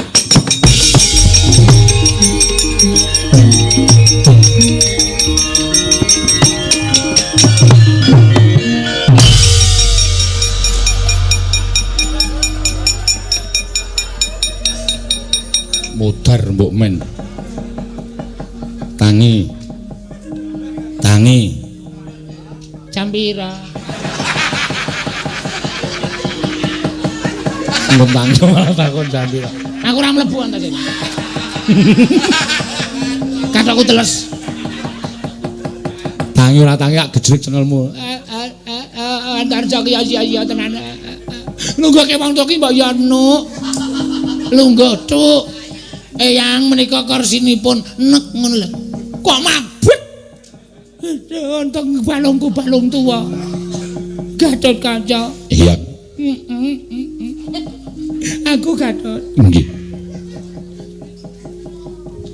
Mudar mbok men. Tangi. Jam pira? Ngembang malah takon jam pira. Aku ora mlebu ta sini. Katokku teles. Tangi ora tangi ak gejrik cengelmu. Antar jok ya tenan. Lungguhke wong tuwa ki mbok ya nuk. Lungguh tuk. Eyang menika kursinipun nek ngono lho. Kok mabet. Untung balung tuwa. Gatot Kaca. Iya. Aku Gatot. Nggih.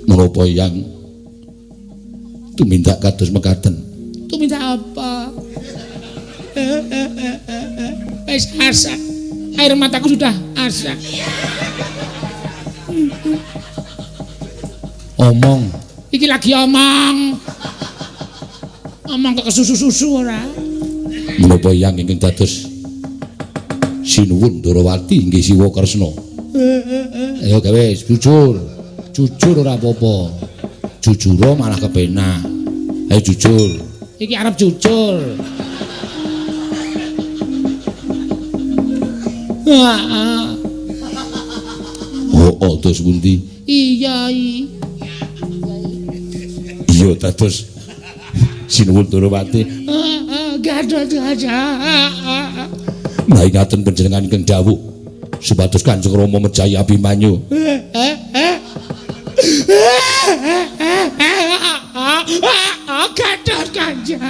Menapa yang tumindak kados mekaten? Tumindak apa? Wis asak. Air mataku sudah asak. Omong. Iki lagi omong. Omong kok kesusu-susu ora? Menapa yang ingkang dados sinuwun Ndrawati inggih Siwa Kresna. Ayo gawe jujur. Jujur ora apa-apa. Jujur malah kepenak. Ayo jujur. Iki arep jujur. Oh, terus pundi? Iya. Iya dados sinuwun Ndrawati. Gatot Kaca. Nah ingaten panjenengan ingkang dawuh supados Kanjeng Rama mejahi Abimanyu. Gatot Kaca.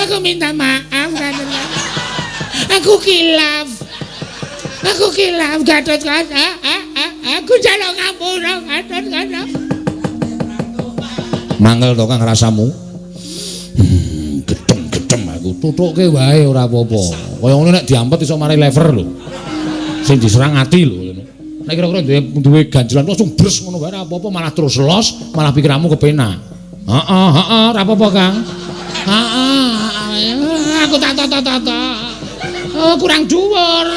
Aku minta maaf Gatot. Aku kilaf Gatot Kaca. Aku jaluk ngapura Gatot Kaca. Mangkel to Kang rasamu? Gedhem aku tutukke wae ora apa-apa. Kaya ngono nek diampet iso mari lever lho. Sing diserang ati lho ngono. Nek kira-kira duwe ganjelan langsung bres ngono wae ora apa-apa malah terus los, malah pikiranmu kepenak. Heeh, ora apa-apa Kang. Aku tak. Oh, kurang dhuwur.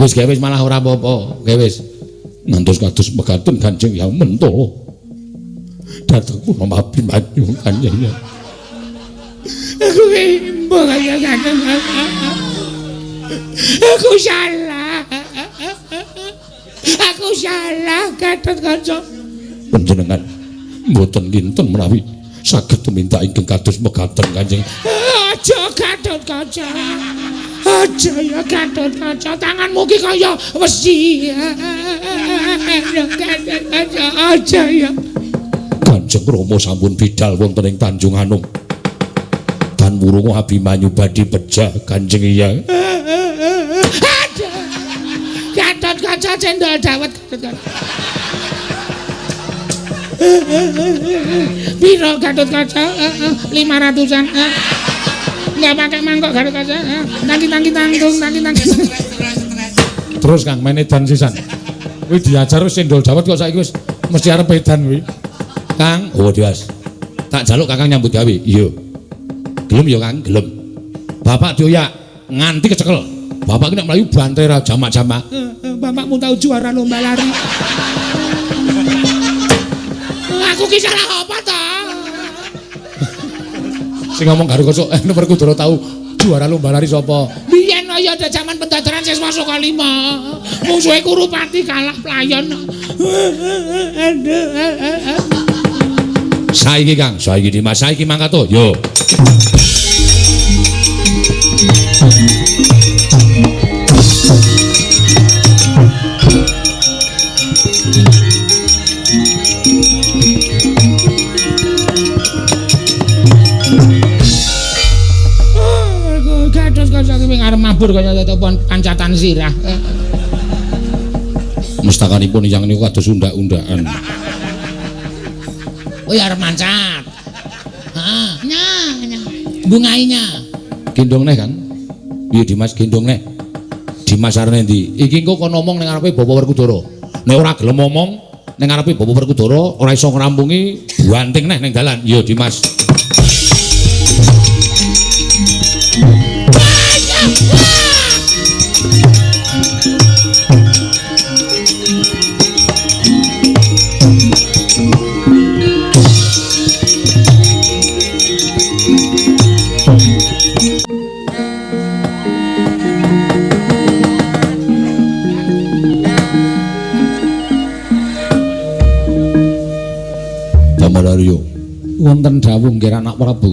Wis gawe wis malah ora apa-apa. Gawe wis. Ngantos kados mekaten Kanjeng Hyang Mentala. Dateng pun Abimanyu Kanjeng. Aku mbok kaya Gatot Kaca. Aku salah Gatot Kaca. Panjenengan mboten kinten menawi saged tumindak ingkang kados mekaten Kanjeng. Aja Gatot Kaca. Aja ya Gatot Kaca, tanganmu ki kaya wesi. Gatot Kaca, aja ya. Kanjeng Rama sampun bidhal wonten ing Tanjung Anom. Dan wurunga Abimanyu badhe pejah Kanjeng Hyang. Gatot Kaca cendol dawet Gatot Kaca. Piro Gatot Kaca? 500-an. Enggak pakai mangkok Gatot Kaca. Tangki tanggung. Terus Kang mene edan sisan. Kuwi diajar wis cendol dawet kok saiki wis mesti arep edan kuwi. Kang, oh Dias. Tak jaluk Kakang nyambut gawe. Iya. Gelem ya Kang, gelem. Bapak dioyak nganti kecekel. Bapak ki nek mlayu bantera jamak-jamak. Bapakmu tahu juara lomba lari. Aku ki salah apa ta? Sing ngomong karo kocok nomorku durung tahu juara lomba lari sapa? Biyen ya ada zaman pendadaran siswa Soka 5. Musuhe Kurupati kalah playon. Saiki Kang, saiki Dimas, saiki mangkat to. Yo. Arep mabur kaya pancatan sirah. Mustakanipun yang niku kados undak-undakan. Oh ya arep mancat. Heeh, nya. Bungainya. Gendong neh kan? Iya Dimas gendong neh. Dimas arene ndi? Iki engko kon ngomong ning ngarepe Bapak Werkudara. Nek ora gelem ngomong ning ngarepe Bapak Werkudara, ora iso ngrampungi, banting neh ning dalan. Iya Dimas. Damarayo wonten dawuh nggih anak Prabu.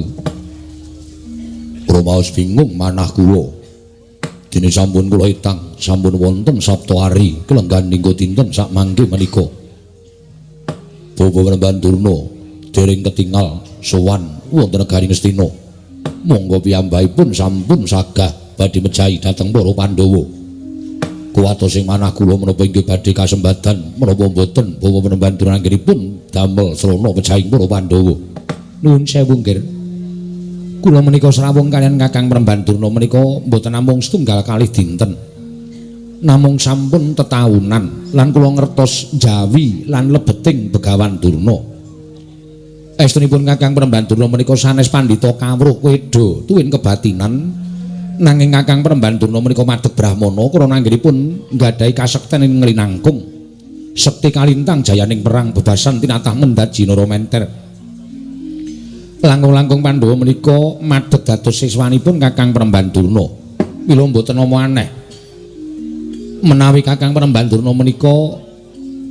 Romaos bingung manah kula. Dene sampun kula itang, sampun wonten Sabtu ari kelenggan ninggo dinten sak mangke menika. Bapak Prambandurna dereng ketingal sowan wonten negari Ngastina. Monggo piyambakipun sampun sagah badhe mejahi dhateng para Pandhawa. Kuwatos sing manah kula menapa inggih badhe kasembadan menapa boten Bapak Prambandurna anggenipun damel srana mejahing para Pandhawa. Nuwun sewu nggih. Kula menika srawung kaliyan Kakang Prambandurna menika mboten namung setunggal kalih dinten. Namung sampun tetaunan lan kula ngertos jawi lan lebeting Begawan Durna. Estunipun Kakang Prambandurna menika sanes pandhita kawruh wedha tuwin kebatinan nanging Kakang Prambandurna menika madheg Brahmana krana anggenipun nggadahi kasekten ing nglinangkung sekti kalintang jayaning perang bebasan tinatah mendhat jinara menter. Langkung-langkung Pandhawa menika madheg dados siswanipun Kakang Prambandurna. Mila mboten nama aneh menawi Kakang Prambandurna menika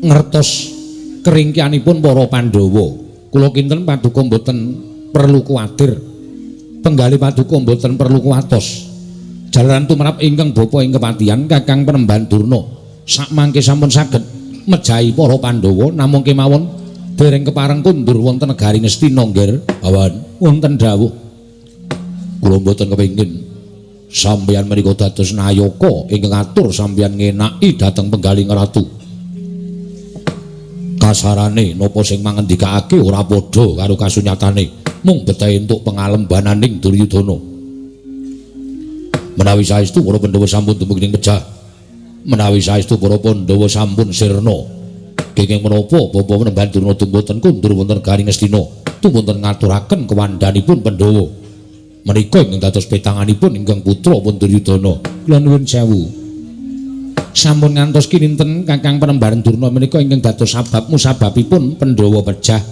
ngertos keringkianipun para Pandhawa. Kula kinten paduka mboten perlu kuwatir. Penggalih paduka mboten perlu kuwatos. Jalaran tumrap ingkang bapa ing kepatihan Kakang Prambandurna sakmangke sampun saged mejahi para Pandhawa namung kemawon dereng kepareng kundur wonten negari Ngastina nggih. Awan wonten dawuh. Kula mboten kepengin sampeyan menika dados nayaka ingkang atur sampeyan ngenaki dhateng penggalih ratu. Kasarane napa sing mangendikake ora padha karo kasunyatane. Mung betahe entuk pengalembananing Duryudana. Menawi saestu para Pandhawa sampun dumugi ing pejah. Menawi saestu para Pandhawa sampun sirna. Kenging menapa Bapak Prambandurna mboten kundur wonten negari Ngastina tumunten ngaturaken kewandhanipun Pandhawa menika ingkang dados petanganipun ingkang putra pun Duryudana. Kula nuwun sewu. Sampun ngantos kinten Kakang Prambandurna menika ingkang dados sabab musababipun Pandhawa pejah.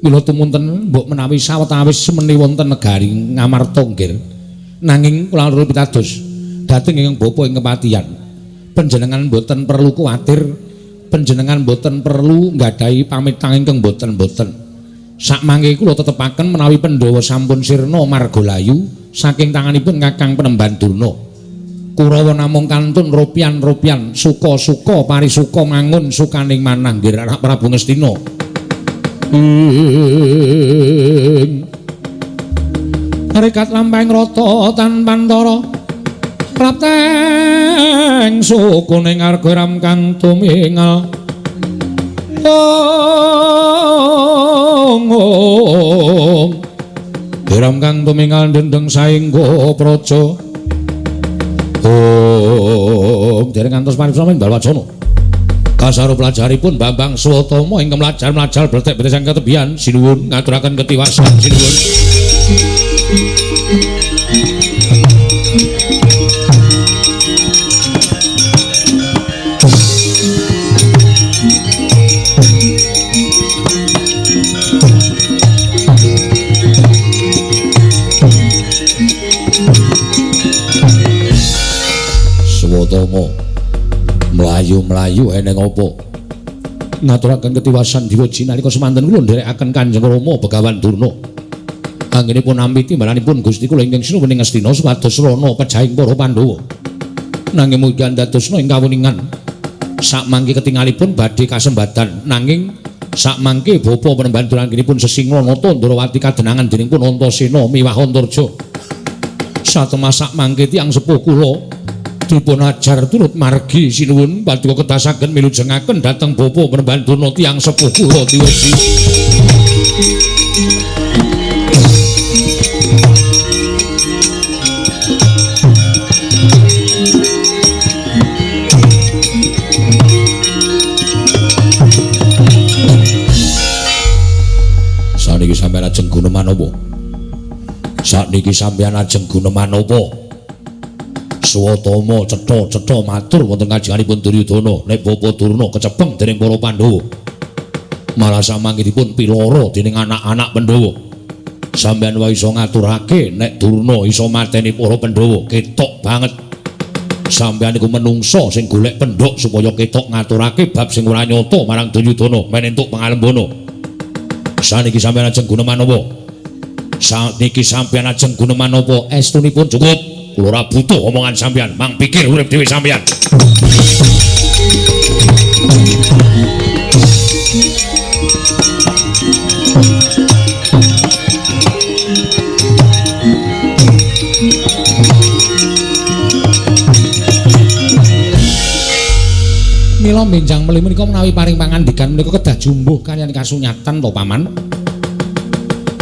Mila tumunten mbok menawi sawetawis semeni wonten negari Ngamarta nggih. Nanging kula nuwun pitados dhateng ingkang bapa ing kepatihan. Panjenengan mboten perlu kuwatir. Panjenengan boten perlu nggadahi pamitang ingkang boten-boten. Sakmangke kula tetepaken menawi Pandhawa sampun sirna margalayu saking tanganipun Kakang Prambandurna. Kurawa namung kantun ropian-ropian, suka-suka parisuka mangun sukaning manah nggih anak Prabu Ngastina. Rekat lampahing rata tanpa antara prapteng sukuning arga ram kang tumingal ram kang tumingal dendeng saengga praja dereng ngantos paripurna balwacana kasaro pelajaripun Bambang Swatama ingkang mlajar bletek-bletek sang ketebian sinuwun ngaturaken ketiwasan sinuwun. Swatama mlayu-mlayu eneng apa ngaturaken ketiwasan diwaji nalika semanten kula nderekaken Kanjeng Rama Begawan Durna. Anggenipun nampi timbalanipun Gusti kula ingkang sinuwun ing Astina supados rana pejahing para Pandhawa. Nanging mugi andadosna ing kawuningan sakmangke ketingalipun badhe kasembadan nanging sakmangke bapa penembanturan anggenipun Sesinglana Tandrawati kadenangan dening pun Antasena miwah Antarja. Satemah sakmangke tiyang sepuh kula dipun ajar turut margi sinuwun paduka kedasaken milujengaken dhateng bapa penembanturan tiyang sepuh kula diwaji. Sakniki sampeyan ajeng guneman apa? Sakniki sampeyan ajeng guneman apa? Swatama cetha-cetha matur wonten kajenganipun Duryudana nek Bapa Durna kecepeng dening para Pandhawa. Malah samangkipun piloro dening anak-anak Pandhawa. Sampeyan wae iso ngaturake nek Durna iso mateni para Pandhawa, ketok banget. Sampeyan iku menungsa sing golek pendhok supaya ketok ngaturake bab sing ora nyata marang Duryudana men entuk pangalembana. Saniki sampeyan ajeng guneman apa? Saniki sampeyan ajeng guneman apa? Estunipun cukup. Kula ora butuh omongan sampeyan, mang pikir urip dhewe sampeyan. Mila benjang meli menika menawi paring pangandikan menika kedah jumbuh kaliyan kasunyatan to Paman.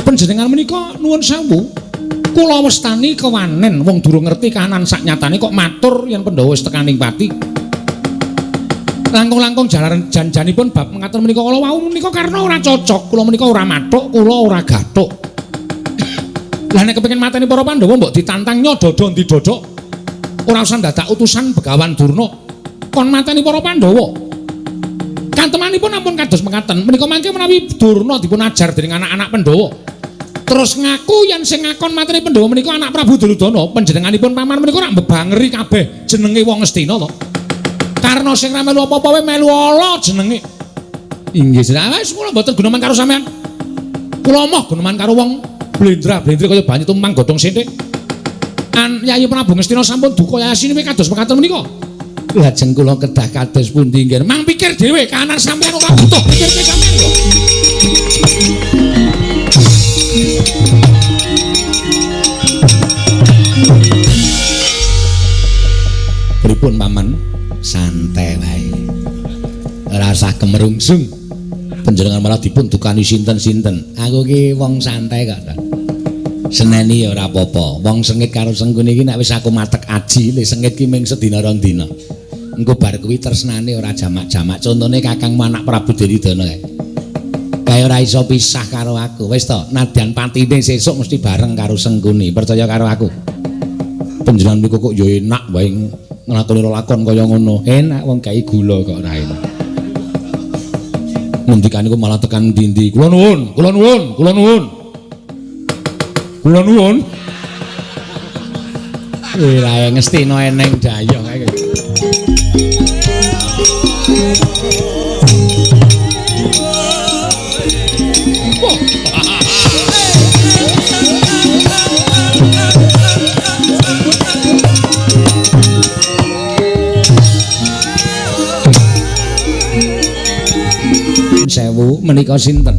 Panjenengan menika nuwun sewu. Kula westani kewanen wong durung ngerti kahanan saknyatane kok matur yen Pandhawa wis tekaning pati. Langkung-langkung janjanipun bab ngaten menika kala wau menika karena ora cocok. Kula menika ora mathuk, kula ora gathuk. Lah nek kepengin mateni para Pandhawa mbok ditantang nyododo ndi dodok. Ora usah dadak utusan Begawan Durna. Kon mateni para Pandhawa. Kantemanipun ampun kados mekaten. Menika mangke menawi Durna dipun ajar dening anak-anak Pandhawa. Terus ngaku yen sing ngakon materi Pandhawa menika anak Prabu Duryudana, panjenenganipun paman menika rak mbebangeri kabeh jenenge wong Astina to. Karena sing ra melu apa-apa wae melu ala jenenge. Inggih, wis kula mboten guneman karo sampean. Kula moh guneman karo wong blendra-blendri kaya banyu tumpang godhong sithik. Yayi Prabu Ngastina sampun duka yasine kados mekaten menika. Lajeng kula kedah kados pundi nggih. Mang pikir dhewe kahanan sampean ora butuh pikirke sampean lho. Pripun Paman? Santai wae. Ora usah kemerungsung. Panjenengan malah dipun dukani sinten-sinten. Aku ki wong santai kok. Seneni ya ora apa-apa. Wong sengit karo sengkune iki nek wis aku matek aji, le sengit ki ming sedina rong dina. Engko bar kuwi tresnane ora jamak-jamak. Contone Kakangmu anak Prabu Duryudana kae. Kae ora iso pisah karo aku. Wis to, nadyan patine sesuk mesti bareng karo sengkune. Percaya karo aku. Panjenengan niku kok ya enak wae nglakoni lakon kaya ngono. Enak wong gawe gula kok ora enak. Ngendikan niku malah tekan ndi-ndi. Kula nuwun, kula nuwun, kula nuwun. Kula nuwun. Rae Ngastina eneng dayong kae. Sewu menika sinten?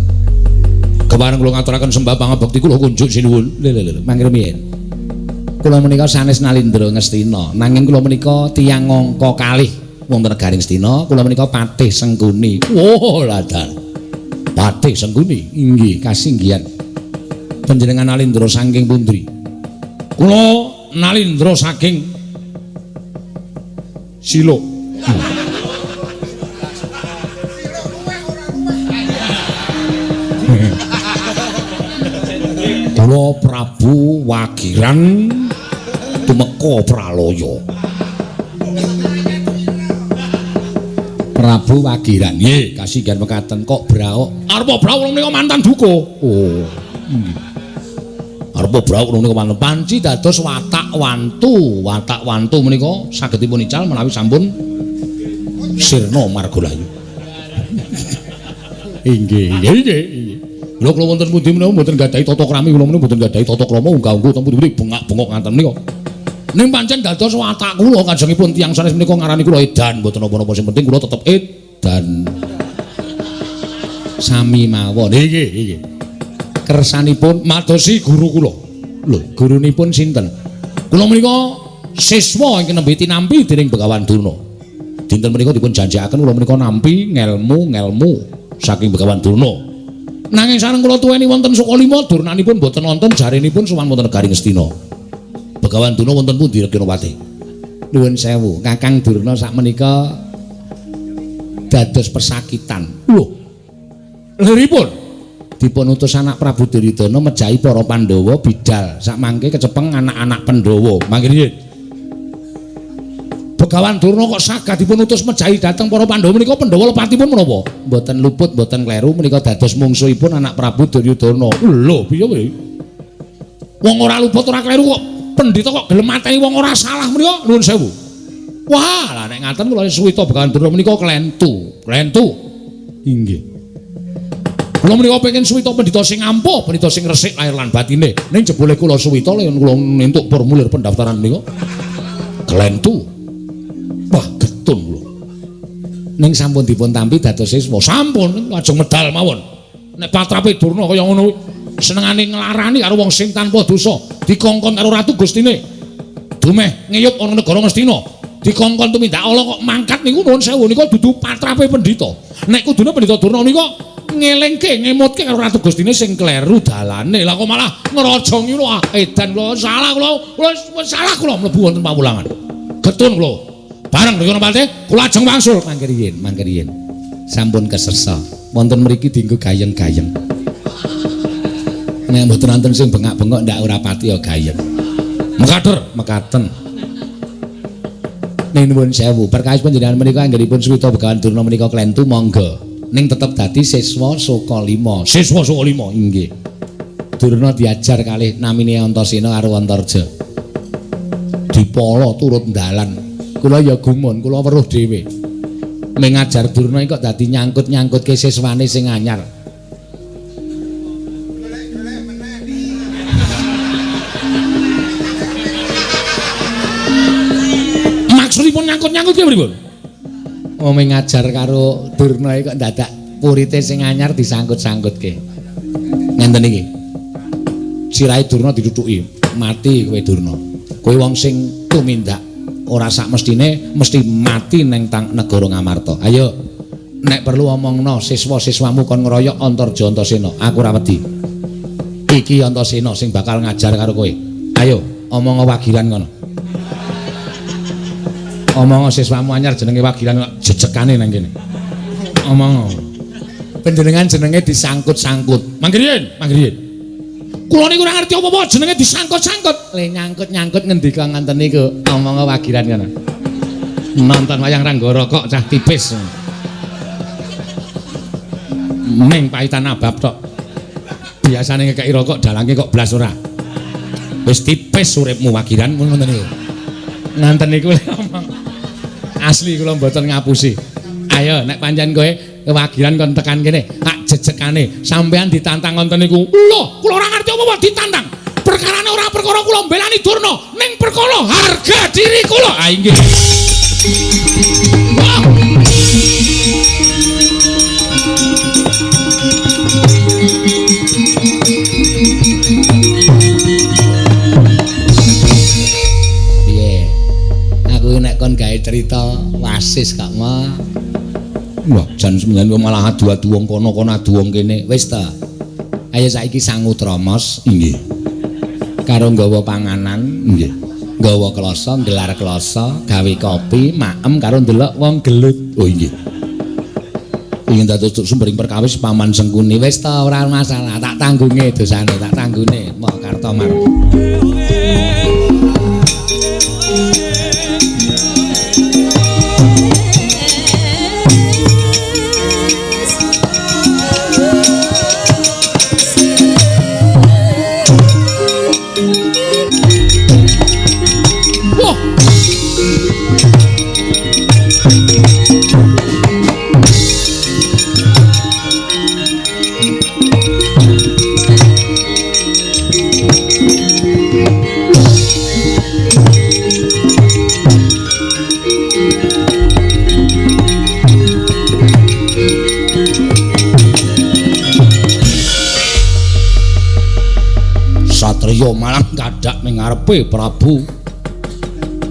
Kepareng kula ngaturaken sembah pangabekti kula kunjuk sinuwun. Lho mangke rumiyin. Kula menika sanes Nalindra Ngastina, nanging kula menika tiyang angka kalih wonten negaring Astina, kula menika Patih Sengkuni. Oh, ladar. Patih Sengkuni, inggih kasinggihan. Panjenengan Nalindra saking pundi? Kula Nalindra saking Silo. Kula Prabu Wagiran tumeka Pralaya. Prabu Wagiran. Nggih, kasinggihan mekaten kok braok. Arep braok menika mantan duka. Oh. Arep braok menika mantan panci dados watak wantu. Watak wantu menika saged dipun ical menawi sampun sirna margalayu. Inggih. Lho kula wonten pundi menawa mboten gadahi tata krami kula menawa mboten gadahi tata krama unggah-ungguh teng pundi bengak-bengok ngaten menika. Ning pancen dados watak kula kajengipun tiyang sanes menika ngarani kula edan mboten napa-napa sing penting kula tetep edan. Sami mawon. Nggih. Kersanipun madosi guru kula. Lho, gurunipun sinten? Kula menika siswa ingkang nembe tinampi dening Begawan Durna. Dinten menika dipun janjiaken kula menika nampi ngelmu saking Begawan Durna. Nanging sareng kula tuweni wonten Suka Lima durnanipun boten wonten jarinipun sowan wonten negari Ngastina. Begawan Durna wonten pundi Kinopati? Nuwun sewu, Kakang Durna sakmenika dados pesakitan. Lho. Liripun dipun utus anak Prabu Duryudana mejahi para Pandhawa bidal sakmangke kecepeng anak-anak Pandhawa. Mangke nggih. Begawan Durna kok saged dipun utus mejahi dhateng para Pandhawa menika Pandhawa lepatipun menapa? Mboten luput, mboten kleru menika dados mungsuhipun anak Prabu Duryudana. Lho, piye kowe? Wong ora luput ora kleru kok pendhita kok gelem mateni wong ora salah menika. Nuwun sewu. Wah, lah nek ngaten kula suwita Begawan Durna menika klentu. Inggih. Kula menika pengin suwita pendhita sing ampuh, pendhita sing resik lahir lan batine. Ning jebule kula suwita yen kula entuk formulir pendaftaran menika. Klentu. Wah, getun kula. Ning sampun dipun tampi dados siswa. Sampun lajeng medal mawon. Nek patrape Durna kaya ngono senengane nglarani karo wong sing tanpa dosa, dikongkon karo Ratu Gustine. Dumeh ngiyup ana negara Ngastina. Dikongkon tumindak Allah kok mangkat niku nuwun sewu nika dudu patrape pendhita. Nek kudune pendhita Durna nika ngelingke ngemutke karo Ratu Gustine sing kleru dalane. Lah kok malah ngraja ngono edan kula salah kula mlebu wonten pawulangan. Getun kula. Bareng Kinopati kula ajeng wangsul mangke riyin. Sampun kesersa. Wonten mriki dienggo gayeng-gayeng. Nek mboten wonten sing bengak-bengok ndak ora pati ya gayeng. Mekaten. Nuwun sewu, perkawis panjenengan menika anggenipun suwita Begawan Durna menika klentu monggo. Ning tetep dadi siswa Suka Lima. Siswa Suka Lima, inggih. Durna diajar kalih namine Antasena karo Antarja. Dipala turut dalan. Kula ya gumun, kula weruh dhewe. Ming ngajar Durna kok dadi nyangkut-nyangkutke siswane sing anyar. Maksudipun nyangkut-nyangkut ki pripun? Wong ngajar karo Durna kok dadak purite sing anyar disangkut-sangkutke. Ngenten iki. Sirahe Durna ditutuki, mati kowe Durna. Kowe wong sing tumindak ora sak mestine mesti mati ning negara Ngamarta. Ayo nek perlu omongno siswa-siswamu kon ngeroyok Antarja Antasena. Aku ora wedi. Iki Antasena sing bakal ngajar karo kowe. Ayo omong wagilan ngono. Omong siswamu anyar jenenge wagilan jejekane nang kene. Omong. Panjenengan jenenge disangkut-sangkut. Mangke riyen. Kula niku ora ngerti apa-apa jenenge disangkut-sangkut. Le nyangkut-nyangkut ngendika nganten niku omong wagilan ngono. Nonton wayang Ranggara kok cah tipis. Ning paitan abab tok. Biasane ngekeki rokok dalange kok blas ora. Wis tipis uripmu wagilan ngoten niku. Nganten niku omong. Asli kula mboten ngapusi. Ayo nek pancen kowe kewagilan kon tekan kene, hak jejekane sampean ditantang wonten niku. Lho, kula ora ngerti apa ditantang. Perkarane ora perkara kula mbelani Durna, ning perkara harga diri kula. Ah inggih. Wah. Kon gawe cerita wasis gak mah. Wah, jan 9 malah adu-adu wong kono-kono adu wong kene. Wis ta. Ayo saiki sangu tromos, inggih. Karo nggawa panganan, nggih. Nggawa kloso, gelar kloso, gawe kopi, maem karo ndelok wong gelut. Oh inggih. Ingin dados sumbering perkawis Paman Sengkuni. Wis ta ora masalah, tak tanggunge dosane, tak tanggune. Mok Kartomar. satriya malang kadhak ning ngarepe Prabu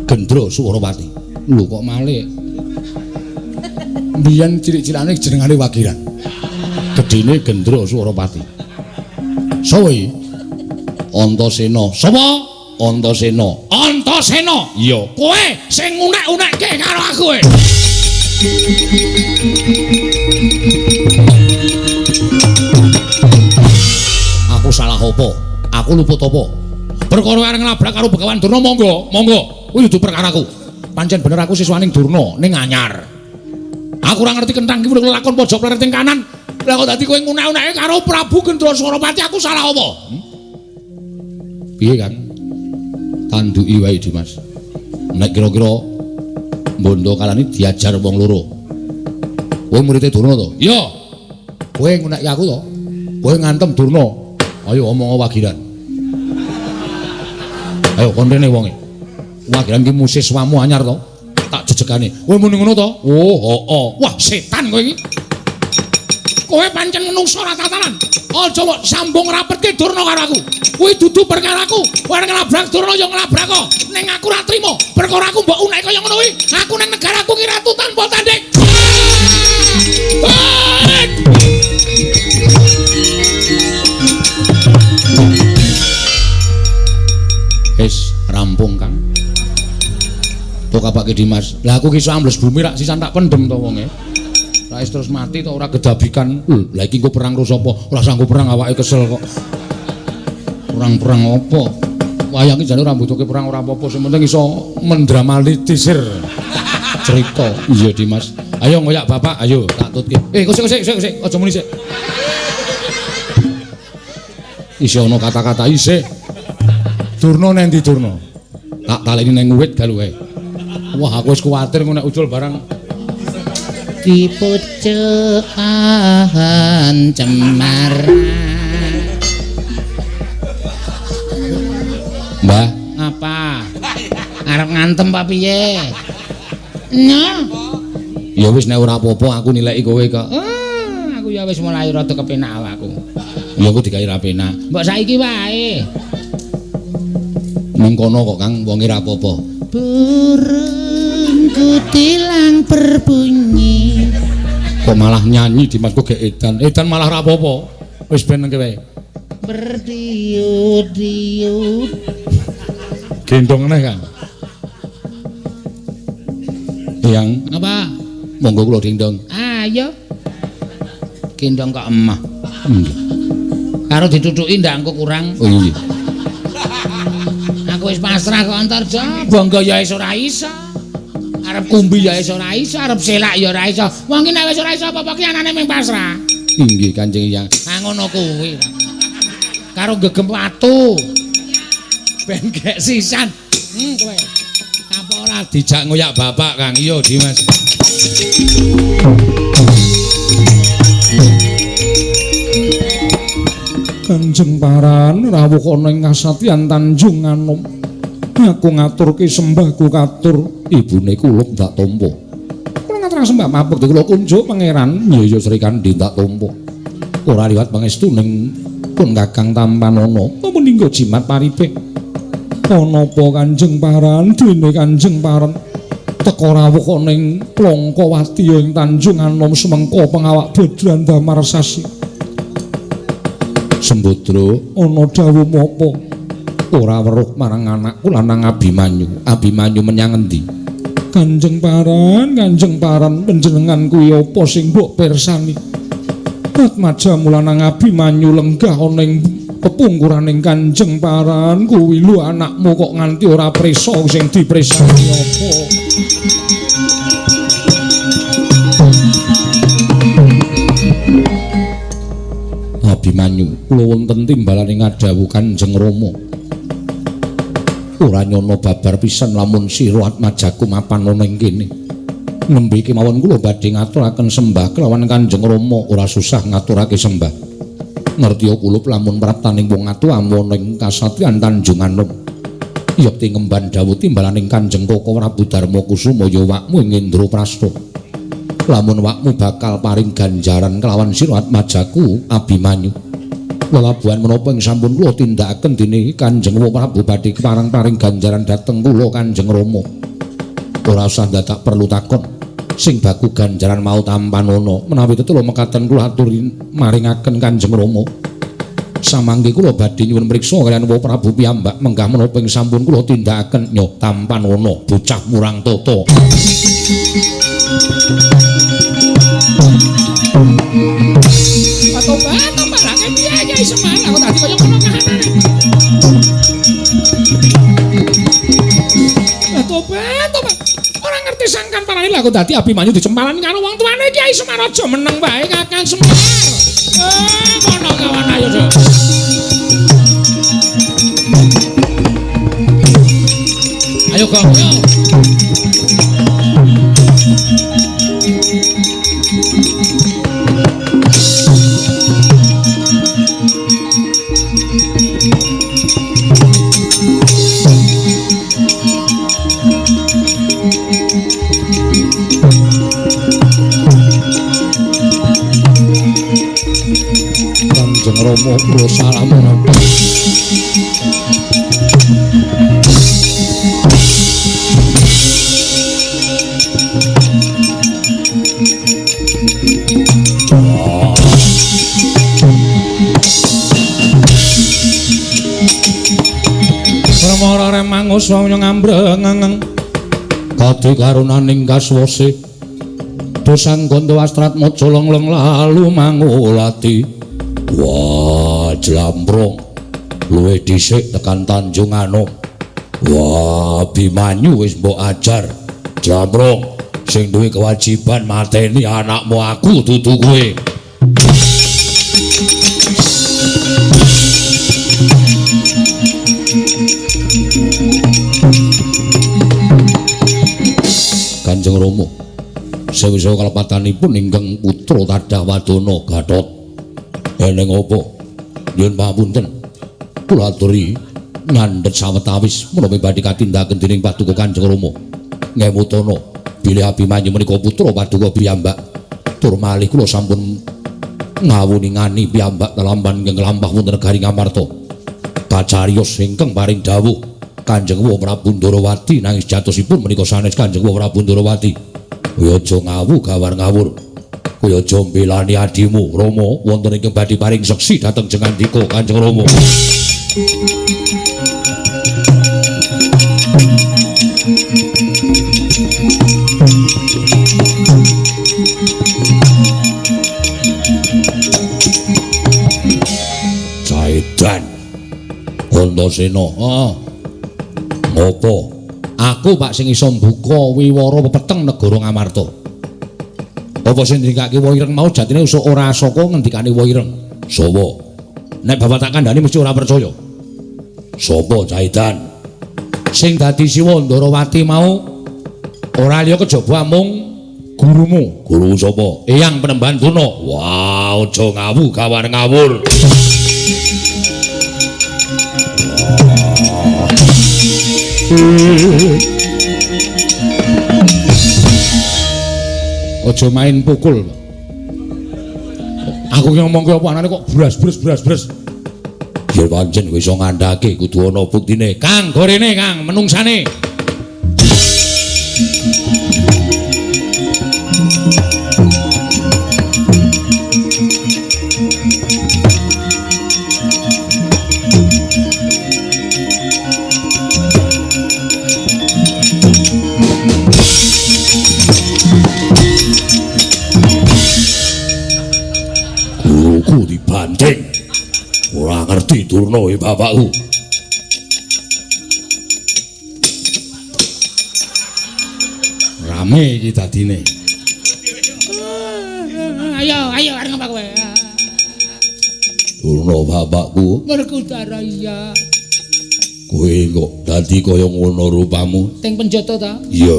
Gendra Suwarawati. Lho kok malih. Biyen cilik-cilikane jenengane Wagiran. Gedine Gendra Suwarawati. Sowe Antasena. Sapa? Antasena. Antasena. Iya, kowe sing ngunek-unekke karo aku. Aku salah apa? Aku luput apa? Perkara areng nglabrak karo Begawan Durna monggo, monggo. Kuwi dudu perkaraku. Pancen bener aku siswaning Durna ning anyar. Aku ora ngerti kentang ki lakon pojok lereting kanan. Lah kok dadi kowe ngunek-unekke karo Prabu Gendra Suwarawati, aku salah apa? Piye, Kang? Tanduki wae, Dimas. Nek kira-kira Bondo kalani diajar wong loro. Kowe murid Durna to? Iya. Kowe ngunekke aku to? Kowe ngantem Durna. Ayo omong Wagiran. Ayo kon rene wonge. Wagiran ki musiswamu anyar to? Tak jejegane. Kowe muni ngono to? Oh. Wah, setan kowe iki. Kowe pancen menungso ra tatanan. Aja kok sambung rapetke Durna karo aku. Kuwi dudu perkaraku. Kowe nglabrak Durna ya nglabrak kok. Ning aku ra trima. Perkara aku mbok unek kaya ngono kuwi. Aku ning negaraku ki ratu tanpa tanding. Wis rampung, Kang. Tok apake Dimas. Lah aku ki iso ambles bumi rak sisan tak pendem to wonge. Ra terus mati to ora gedabikan. Lah iki engko perang karo sapa? Ora sanggup perang awake kesel kok. Perang apa? Wayang iki jane ora mbutuhke perang ora apa-apa, sing penting iso mendramalisir cerita. Iya Dimas. Ayo ngoyak Bapak, ayo tak tutke. Sik, aja muni sik. Isih ana kata-kata isih. Durna nendi Durna? Tak taleni ning uwit galu wae. Wah, aku wis kuwatir ngono nek ucul barang di pojokan cemara. Mbah, apa? Arep ngantem apa piye? Nah. ya wis nek ora apa-apa aku nilai kowe kok. Aku ya wis mulai rada kepenak awakku. Ya aku digawe ra penak. Mbok saiki wae. Ning kono kok Kang wonge ra apa-apa. Burung kutilang berbunyi. Kok malah nyanyi Dimas kok gek edan. Edan malah ra apa-apa. Wis ben nang kowe. Berdiut-diut. Gendong neh Kang. Yang Apa? monggo kula gendong. Ayo. Gendong kok emah. Nggih. Karo ditutuki ndak engko kurang. Oh iya. Aku wis pasrah kok Antarja. Bangga ya wis ora iso. Arep kumbi ya wis ora iso, arep selak ya ora iso. Wong ki nek wis ora iso apa-apa ki anane mung pasrah. Inggih Kanjeng Hyang. Ah ngono kuwi. Karo gegem watu. Ben gek sisan. Kowe. Apa ora Dijak ngoyak Bapak Kang. Iya Dimas. Kanjeng Paran rawuh ana ing kasatyan Tanjung Anom. Aku ngaturke sembahku katur ibune kula Mbak Tampa. Kula ngaturake sembah mapuk kula kunjuk Pangeran Nyaya Sri Kandi Ndak Tampa. Ora liwat pangestu ning pun Kakang Tampanana. Apa ninggo jimat paripe? Ana apa Kanjeng Paran dene Kanjeng Paran teka rawuh ana ing Plangkawati ing Tanjung Anom semengko pengawak Badran Damarsasi. Sembodra ana dawuh apa? Ora weruh marang anakku lanang Abimanyu. Abimanyu menyang endi? Kanjeng Paran panjenengan kuwi apa sing mbok pirsani? Atmajamu lanang Abimanyu lenggah ana ing pepungkuraning Kanjeng Paran kuwi lho anakmu kok nganti ora prisa sing dipresani apa? Abimanyu kula wonten timbalan ing adhawuh Kanjeng Rama. Ora nyono babar pisan lamun sira Atmajaku mapan ana ing kene. Nembe kemawon kula badhe ngaturaken sembah kelawan Kanjeng Rama, ora susah ngaturake sembah. Ngerti kula lamun praptaning wong atuwamu ana ing kasatyan Tanjung Anom. Yekti ngemban dawuh timbalaning Kanjeng Koko Prabu Darmakusuma ya wakmu ing Indraprasta. Lamun wakmu bakal paring ganjaran kelawan sira Atmajaku Abimanyu. lelabuhan menapa ing sampun kula tindakaken dene Kanjeng Prabu badhe parang-paring ganjaran dhateng kula Kanjeng Rama. Ora usah dadak perlu takon. Sing baku ganjaran mau tampanono menawi tetelo mekaten kula aturi maringaken Kanjeng Rama. Samangke kula badhe nyuwun mriksa kaliyan Prabu piyambak menggah menapa ing sampun kula tindakaken nyo tampanono bocah murang tata. Tobat lagi piye Kyai Semar aku dadi kaya ngono kahanane. Tobat. Ora ngerti sangkan parane lha aku dadi Abimanyu dicempalani karo wong tuane Kyai Semar aja meneng wae Kakang Semar. Kono kawan ayo, Dik. Ayo Kang, ayo. Kanjeng Rama kula salamun. Pramara remangus wong ngambreng kadhe karunaning kaswase dosang gondo astrat mojo longlong lalu mangulati. Wah, Jlamprong luwih dhisik tekan Tanjung Anom. Wah, Abimanyu wis mbok ajar. Jlamprong sing duwe kewajiban mateni anakmu aku dudu kowe. Kanjeng Rama sewisa kalepatanipun ingkang putra Tadah Wadana Gatot. Eneng apa? Nyuwun pamunten. Kula aturi ngandhet sawetawis menapa badhe katindaken dening Paduka Kanjeng Rama. Ngemutana bilih Abimanyu menika putra Paduka piyambak. Tur malih kula sampun ngawuningani piyambak lampahan ingkang lampah wonten negari Ngamarta. Kacariyos ingkang paring dawuh Kanjeng Prabu Ndarawati nanging jatosipun menika sanes Kanjeng Prabu Ndarawati. Kaya aja ngawu gawar ngawur. Kaya aja mbelani adimu Rama wonten ingkang badhe paring seksi dhateng jengandika Kanjeng Rama. Caidan Antasena. Ngopo? Aku Pak sing iso mbuka wiwara pepeteng negara Ngamarta. Apa sing ndikake Waireng mau jatine usuk ora saka ngendikane Waireng. Sapa? Nek bapak tak kandhani mesti ora percaya. Sapa Caidan? Sing dadi Siwa Ndarawati mau ora liya kejaba mung gurumu. Guru sapa? Eyang Penembahan Tuna. Wah, aja ngawu gawar ngawur. Aja main pukul. Aku ki ngomong ki apa anane kok bras. Ya pancen wis iso ngandhake kudu ana buktine. Kang, gorene Kang, menungsane. Guruku dibanding. Ora ngerti turno bapakku. Rame iki dadine. Ayo arep ngapa kowe? Turno bapakku. Merkudara iya. Kowe kok dadi kaya ngono rupamu? Teng penjata ta? Iya.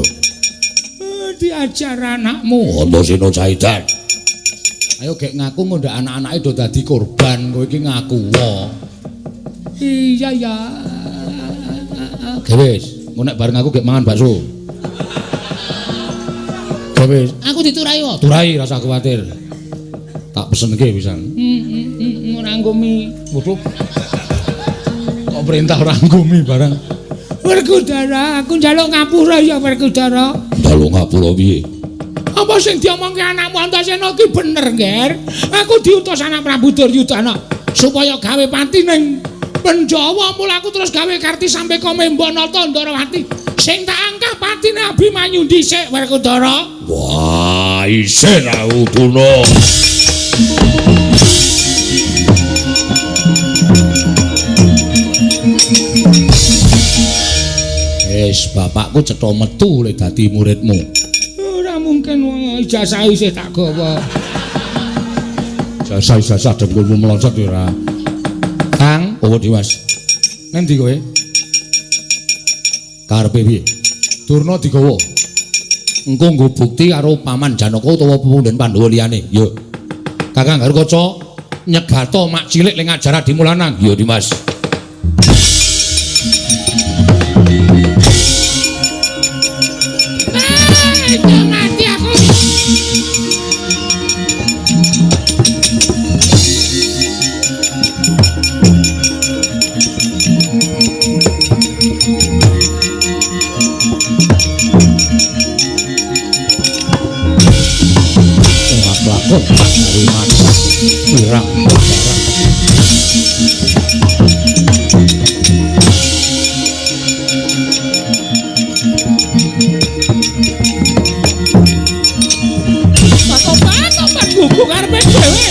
Diajar anakmu. Antasena Caidan. Ayo gek ngaku ngondak anak-anake do dadi korban, kowe iki ngaku wae. Iya ya. Wis, engko nek bareng aku gek mangan bakso. Wis, aku diturai wae. Turai rasa kuwatir. Tak pesenke pisan. Ora nganggo mie. Waduh. Kok perintah ora nganggo mie barang. Werkudara, aku njaluk ngapura ya Werkudara. Njaluk ngapura piye? Apa sing diomongke anakmu Antasena ki bener, Nger? Aku diutus anak Prabu Duryudana supaya gawe pati ning Penjawa, mula aku terus gawe karti sampe Komembanata Ndarawati. Sing tak angkah patine Abimanyu dhisik, Werkudara. Wah, isin aku Tuna. Wis bapakku cetha metu lek dadi muridmu. Ora mungkin wong ijazah isih tak gawa. Ijazah dengkulmu meloncat ora. Kang, opo Dimas? Ngendi kowe? Karepe piye? Durna digawa. Engko nggo bukti karo Paman Janaka utawa pepundhen Pandhawa liyane. Yo. Kakang Garukaca nyegato mak cilik ning acara Dimulanang. Yo Dimas. Mati aku. Lakon dari mata pirang barang. Tobat gugu karepe dhewe.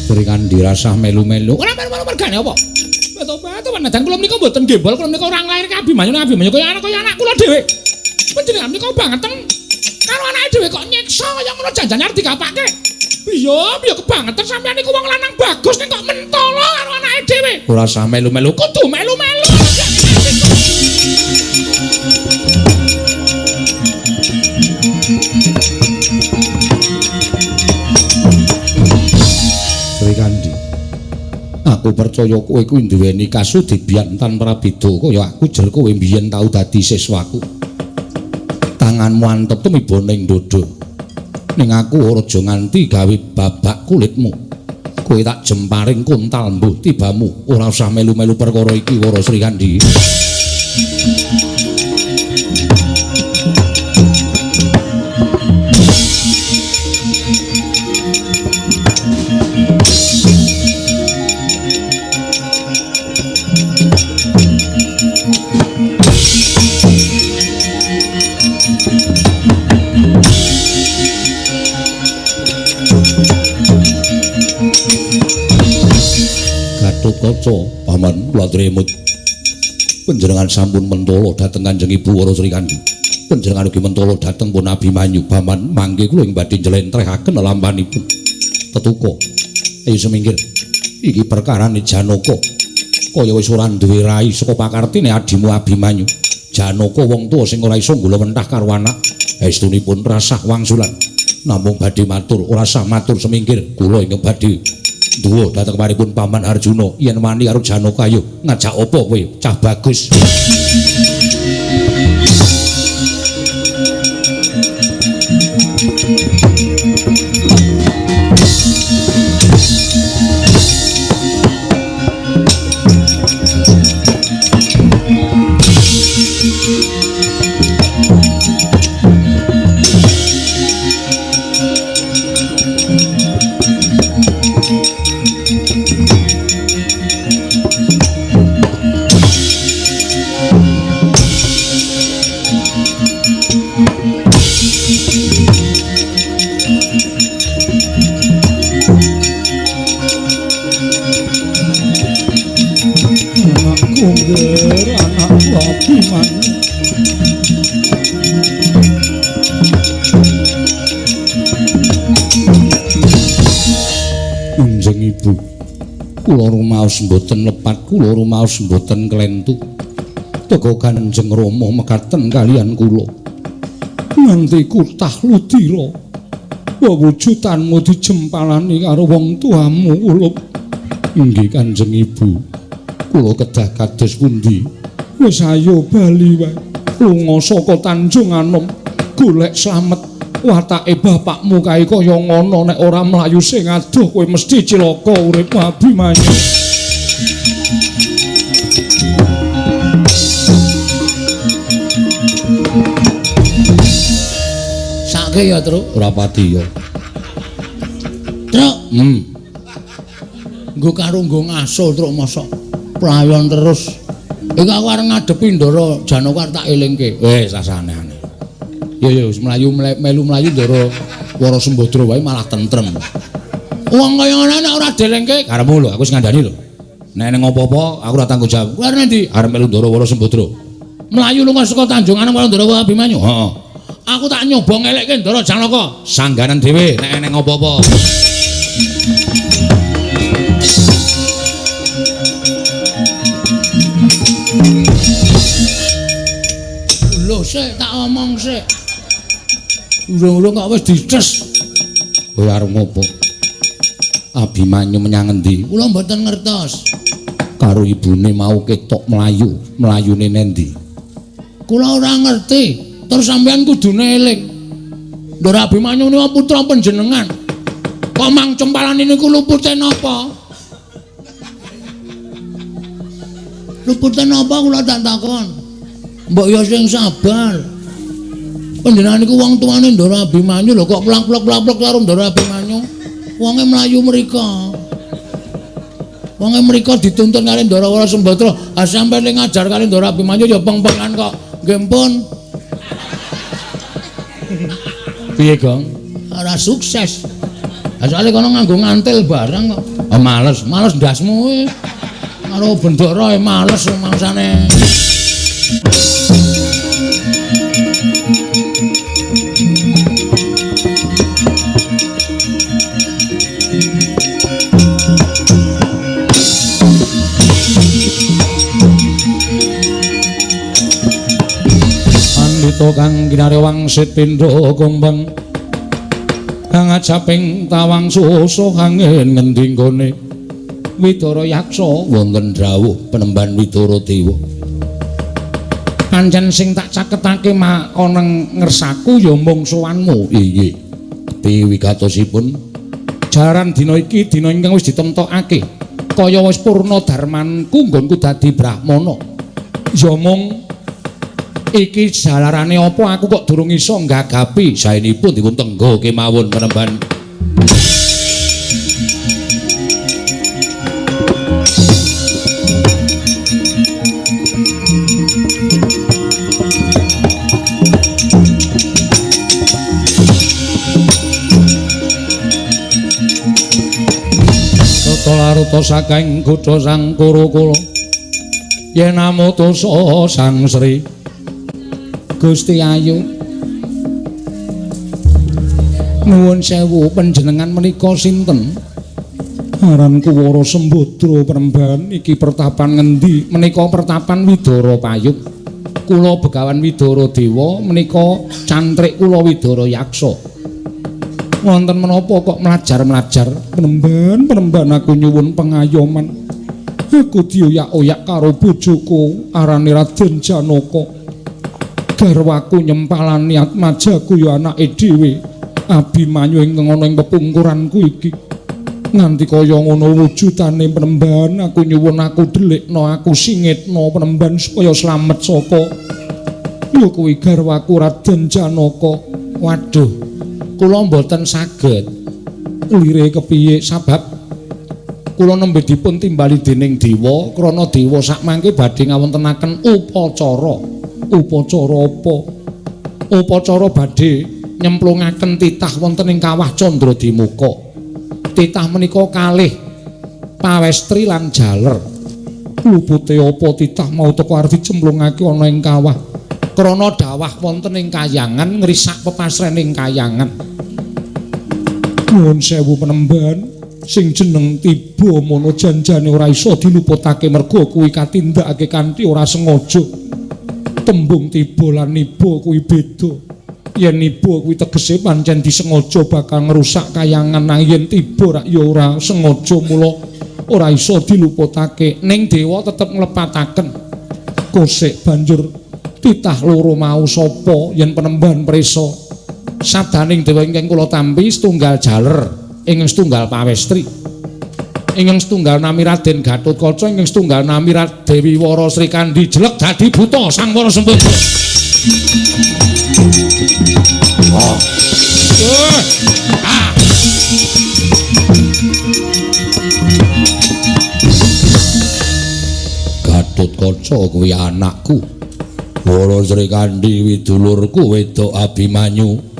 Berikan dirasah melu-melu. Ora melu-melu mergane apa? Tobat nadan kula menika mboten gembol, kula menika ora nglair ke Abimanyu kaya anak kula dhewe. Panjenengan menika bangetan karo anake dhewe kok nyiksa kaya ngono janjane arep digapake. Piye kebangetan sampeyan niku wong lanang bagus ning kok mentolo karo anake dhewe. Ora usah melu-melu, Kudu melu-melu. Sri Kandi. Aku percaya kowe kuwi duweni kasudibian tan prabeda kaya aku jer kowe mbiyen tau dadi siswaku. Tanganmu antep tumiba ning dodo. Ning aku aja nganti gawe babak kulitmu. Kowe tak jemparing kuntal mbuh tibamu. Ora usah melu-melu perkara iki, Wara Sri Kandi. Gatotkaca, Paman kula tremut. Panjenengan sampun mentala dhateng Kanjeng Ibu Wara Sri Kandi. Panjenengan ugi mentala dhateng Pun Abimanyu. Paman mangke kula ing badhe njlentrehake lampanipun. Tetuka. Ayo seminggir. Iki perkarane Janaka. Kaya wis ora duwe rai saka pakartine adimu Abimanyu. Janaka wong tuwa sing ora iso nggula mentah karo anak. Estunipun rasah wangsulan. Namung badhe matur, ora sah matur seminggir. Kula ingkang badhe duwa dhateng paripun Paman Arjuna yen wani karo Janaka ayo ngajak apa kowe cah bagus. Anakku Abimanyu. Kanjeng Ibu, kula rumaos mboten lepat, kula rumaos mboten klentu. Teka Kanjeng Rama mekaten kaliyan kula. Nganti kutah ludira Wewujudanmu dijempalani karo wong tuamu kula. Inggih Kanjeng Ibu. Kula kedah kados pundi? Wis ayo bali wae. Lunga saka Tanjung Anom golek slamet. Watake bapakmu kae kaya ngono nek ora mlayu sing adoh kowe mesti cilaka urip Abimanyu. Sake ya, Truk. Ora pati ya. Truk. Nggo karo nggo ngaso, Truk, mosok playon terus. Iku aku arep ngadepi Ndara Janaka tak elingke. Wis sasane aneh. Ya wis mlayu melu mlayu Ndara Wara Sembadra wae malah tentrem. Wong kaya ngono nek ora delengke Karepmu lho, aku wis ngandani lho. Nek ning apa-apa aku ora tanggung jawab. kuwi arep ndi? Arep melu Ndara Wara Sembadra. Mlayu lunga saka Tanjung Anom karo Ndara Abimanyu. Heeh. Aku tak nyoba ngelekke Ndara Janaka. Sangganan dhewe nek ning apa-apa. Lho sik tak omong sik. Urung-urung kok wis dices. Kowe arep ngopo? Abimanyu menyang endi? Kula mboten ngertos. Karo ibune mau ketok mlayune nendi? Kula ora ngerti. Terus sampean kudune eling. Ndara Abimanyu niku putra panjenengan. Kok mang cempalan niku lupute napa? Lupute napa kula tak takon. Mbok ya sing sabar. Panjenengan niku wong tuane Ndara Abimanyu lho kok plak-plak karo Ndara Abimanyu. Wonge mlayu mriko. Wonge mriko dituntun kali Ndara Wara Sembadra. Ah sampeyan ning ngajar kali Ndara Abimanyu ya peng-pengan kok. Nggih pun. Piye, Gong? Ora sukses. Asale kono nganggo ngantil barang kok. Males Ndasmu kuwi. Karo bendara males mangsane. Andita kang kinare wangsit pindha kumbang kang ajaping tawang suso kangen ngendi nggone Widara Yaksa wonten drawuh penemban Widara Dewa. Pancen sing tak caketake ana ngersaku ya mung sowanmu. Iye. Piye wigatosipun? Jaran dina iki dina ingkang wis ditentokake. Kaya wis purna darmanku nggonku dadi brahmana. Ya mung iki jalarane apa aku kok durung iso nggagapi saenipun dipun tenggo kemawon penemban. Laruta saking kutha sang Kurukula yen amutusa sang Sri Gusti Ayu nuwun sewu panjenengan menika sinten? Aranku Wara Sembadra Premban. Iki pertapan ngendi? Menika pertapan Widara Payut. Kula Begawan Widara Dewa, menika cantrik kula Widara Yaksa. Wonten menapa kok mlajar-mlajar penemban aku nyuwun pengayoman. Aku dioyak-oyak karo bojoku arane Raden Janaka. Garwaku nyempalani atmajaku ya anake dhewe. Abimanyu ing ngono ing pepungkuranku iki. Nganti kaya ngono wujudane penemban aku nyuwun aku delikno aku singitno penemban supaya slamet saka ya kuwi garwaku Raden Janaka. Waduh. Kula mboten saged lire kepiye sebab kula nembe dipun timbali dening dewa krana dewa sakmangke badhe ngawontenaken upacara. Upacara apa? Upacara badhe nyemplungaken titah wonten ing kawah Candradimuka. Titah menika kalih pawestri lan jaler. Lupute apa titah mau teko arep dicemplungake ana ing kawah? Krana dawah wonten ing kayangan ngrisak pepasrening kayangan. Nuwun sewu penemban sing jeneng tiba mono janjane ora iso diluputake merga kuwi katindakake kanthi ora sengaja. Tembung tiba lan niba kuwi beda. yen ibu kuwi tegese pancen disengaja bakal ngrusak kayangan nanging yen tiba rak ya ora sengaja mula ora iso diluputake ning dewa tetep nglepataken kosek banjur titah loro mau sapa yen penemban prisa sadaning dewa ingkang kula tampi setunggal jaler ingkang setunggal pawestri ingkang setunggal nami Raden Gatotkaca ingkang setunggal nami Dewi Wara Sri Kandi jelek dadi buta sang para sembada. Oh. Gatotkaca kuwi anakku. Wara Sri Kandi widulurku wedok Abimanyu.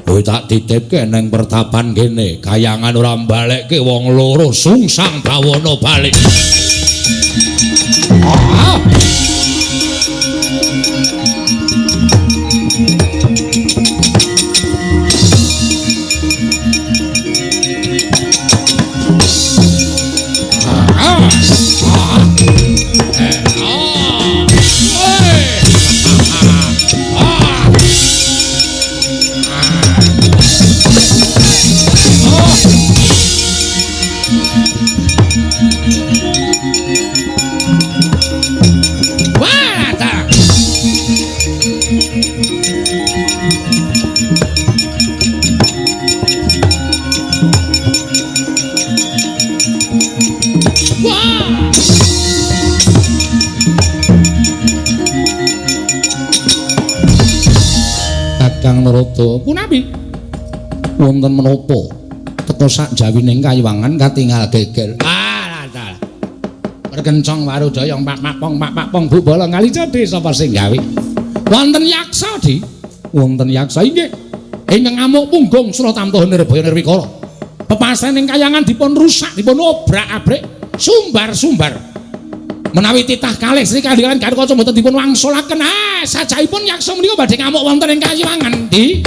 Kowe tak titipke nang pertapan kene, kayangan ora mbalekke wong loro sungsang bawana balik. Ah. Kakang Narada punapi wonten menapa teka sak jawining kayiwangan katingal geger perkencong warudaya pak-pak-pong Bu Bala Kalicati sapa sing gawe wonten yaksa di wonten yaksa inggih ingkang ngamuk punggung sura tamtuh Nirbaya Nirwikara pepasening kayangan dipun rusak dipun obrak-abrik sumbar-sumbar menawi titah kalih Sri Kandi lan Gatotkaca mboten dipun wangsulaken sajaipun yaksa menika badhe ngamuk wonten ing kayiwangan di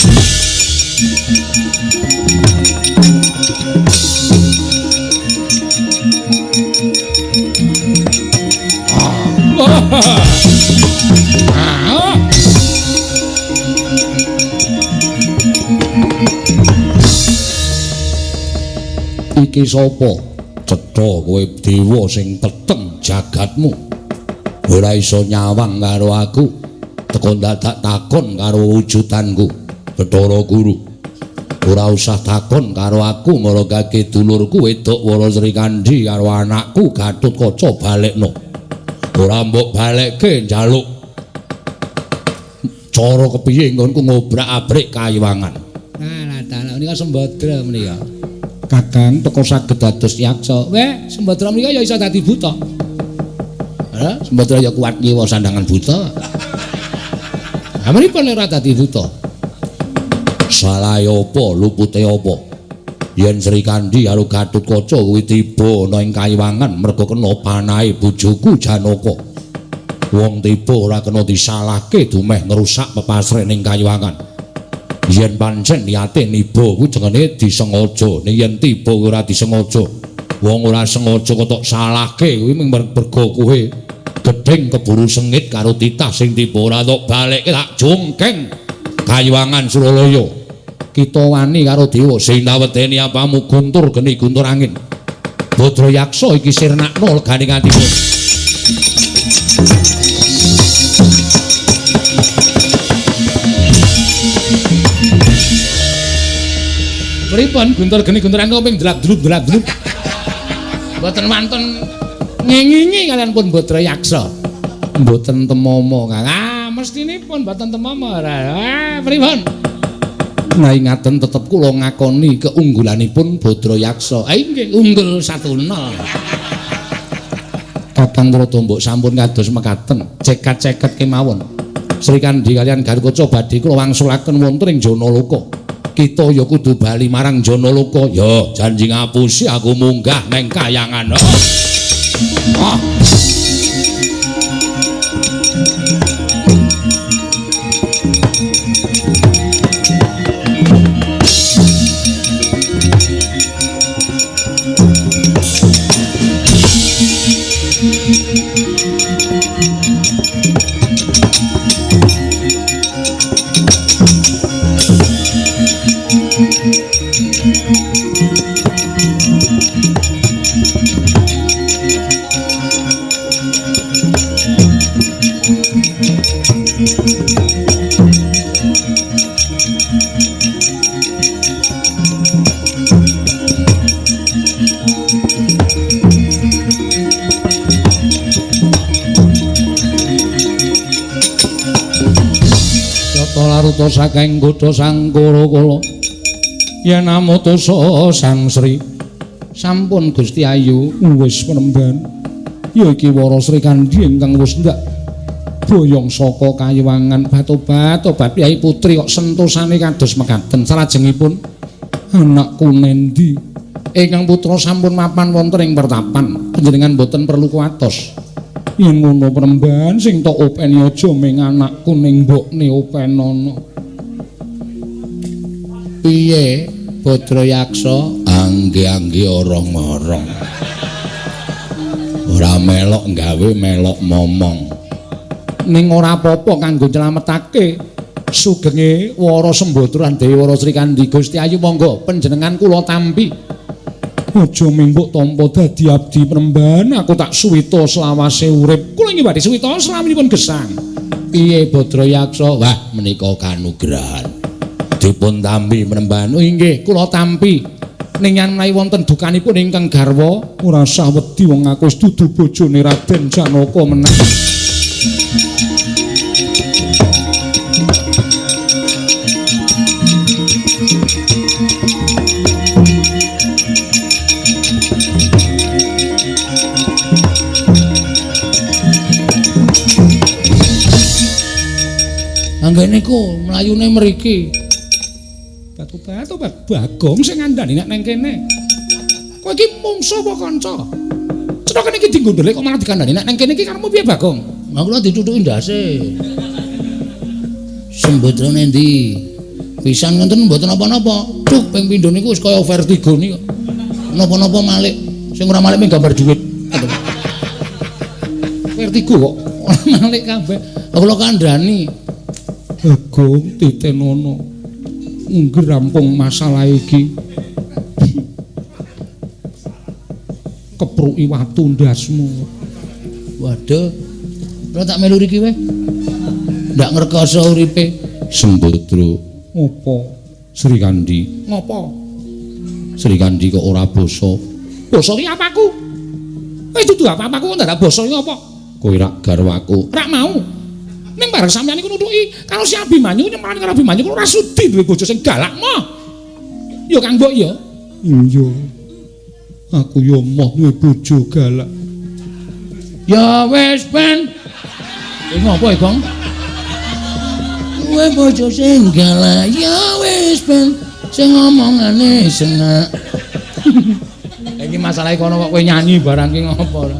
iki sapa cetha kowe dewa sing peteng jagatmu ora iso nyawang karo aku teko dadak takon karo wujudanku Bathara Guru ora usah takon karo aku maragake dulurku wedok Wara Sri Kandi karo anakku Gatotkaca balekno ora mbok balekke njaluk cara kepiye nggonku ngobrak-abrik kayiwangan nah dalah menika Sembadra menika Kakang teko saged dados yaksa weh Sembadra menika ya iso dadi buta Sembadra ya kuat nyewa sandangan buta amaripun ora dadi buta salah apa lupute apa yen Sri Kandi karo Gatotkaca kuwi tiba ana ing kayiwangan merga kena panahe bojoku Janaka wong tiba ora kena disalahke dumeh ngrusak pepasrening kayiwangan yen pancen niate niba kuwi jenenge disengaja ning yen tiba ora disengaja wong ora sengaja kok salahke kuwi merga kowe gedeng keburu sengit karo titah sing tiba ora tok balekke tak jongkeng kayiwangan Suralaya kita wani karo dewa sing naweteni apamu guntur geni guntur angin Badra Yaksa iki sirnakno legane ngatipun pripun guntur geni guntur angin ping drap-drup mboten wonten ngingingi kalian pun Badra Yaksa mboten temama Kang mestinipun mboten temama pripun nah ingaten tetep kula ngakoni keunggulanipun Badra Yaksa inggih unggul 1-0 Kakang Narada mbok sampun kados mekaten cekat-ceket kemawon Sri Kandi kalian Gatotkaca badhe kula wangsulaken wonten ing Janaloka kita ya kudu bali marang Janaloka ya janji ngapusi aku munggah neng kayangan sarta saking godha sangkara kala yen amutusa Sang Sri sampun Gusti Ayu wis penemban ya iki Wara Srikandhi ingkang wis ndak boyong saka Kayuwangan Batobat Piyai Putri kok sentosane kados mekaten salajengipun anak kunendi ingkang putra sampun mapan wonten ing pertapan panjenengan boten perlu kuatos yen ngono penemban sing tok openi aja ming anakku ning mbokne openana piye Badrayaksa angge-angge orong-orong ora melok gawe melok momong ning ora apa-apa kanggo nyelametake sugenge Wara Sembadra Dewi Wara Srikandhi Gusti Ayu monggo panjenengan kula tampi aja mingkuk tampa dadi abdi penemban aku tak suwita selawase urip kula inggih badhe suwita selaminipun gesang piye Badrayaksa wah menika kanugrahan dipun tampi penemban inggih kula tampi ning yen menawi wonten dukanipun ingkang garwa ora usah wedi wong aku wis dudu bojone Raden Janaka meneh anggene niku mlayune mriki batu Bagong sing ngandani nek nang kene. Kowe iki mungsuh apa kanca? Cetok kene iki dienggo ndelik kok malah dikandani nek nang kene iki karepmu piye Bagong? Lah kula ditutuki ndase. Sembadra nendi? Pisan ngoten mboten apa-apa. Cuk ping pindho niku wis kaya vertigo niku. Napa-napa malik. Sing ora malik ming gambar dhuwit. Vertigo kok malik kabeh. Lah kula kandhani. Bagong titenono. Ngrampung masalah iki kepruki watu ndasmu waduh ora tak melu iki wae ndak ngrekoso uripe Sembadra apa Srikandhi ngopo Srikandhi kok ora basa ki apaku wis dudu apa-apaku kok ndak basa iki apa kowe rak garwaku rak mau ning bareng sampeyan iku nutuki karo si Abimanyu nyemani karo Abimanyu kok ora sudi duwe bojo sing galak moh. Ya Kang Mbok ya. Iya. Aku ya moh duwe bojo galak. Ya wis ben. Ngopo iki, Kang? Duwe bojo sing galak. Ya wis ben. Sing ngomongane senak. Iki masalahe kono kok kowe nyanyi barang ki ngopo ora?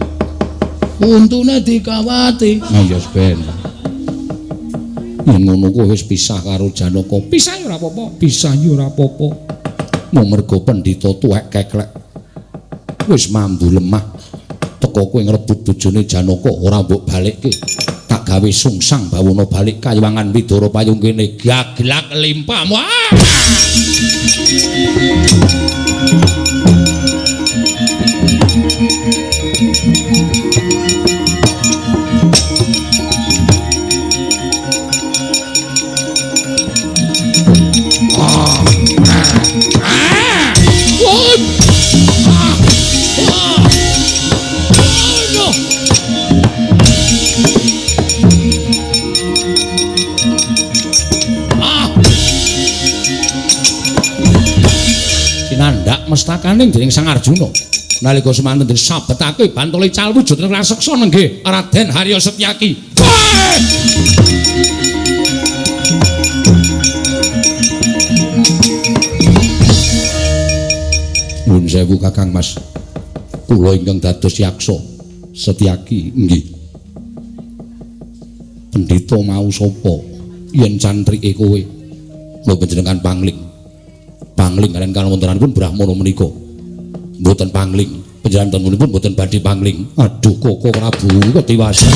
Untune dikawati. Ah ya ben. Yen ngono kuwi wis pisah karo Janaka. Pisah ya ora apa-apa, pisah ya ora apa-apa. Mung mergo pendhita tuwek keklek. Wis mambu lemah. Teko kowe ngrebut bojone Janaka ora mbok balikke. Tak gawe sungsang bawono balik Kayuwangan Widara payung kene gaglak limpah. Sinandak mestakaning dening Sang Arjuna nalika semanten disabetake bantole calwujud raseksa nenggih Raden Harya Setyaki. Nuwun sewu Kakang Mas. Kula ingkang dados yaksa Setyaki nggih. Pendhita mau sapa yen cantrike kowe? Lho panjenengan pangling. Pangling kalian kalawontenanipun Brahmana menika. Mboten pangling. Panjenenganipun mboten badhe pangling. Aduh Koko Prabu kok dewasa.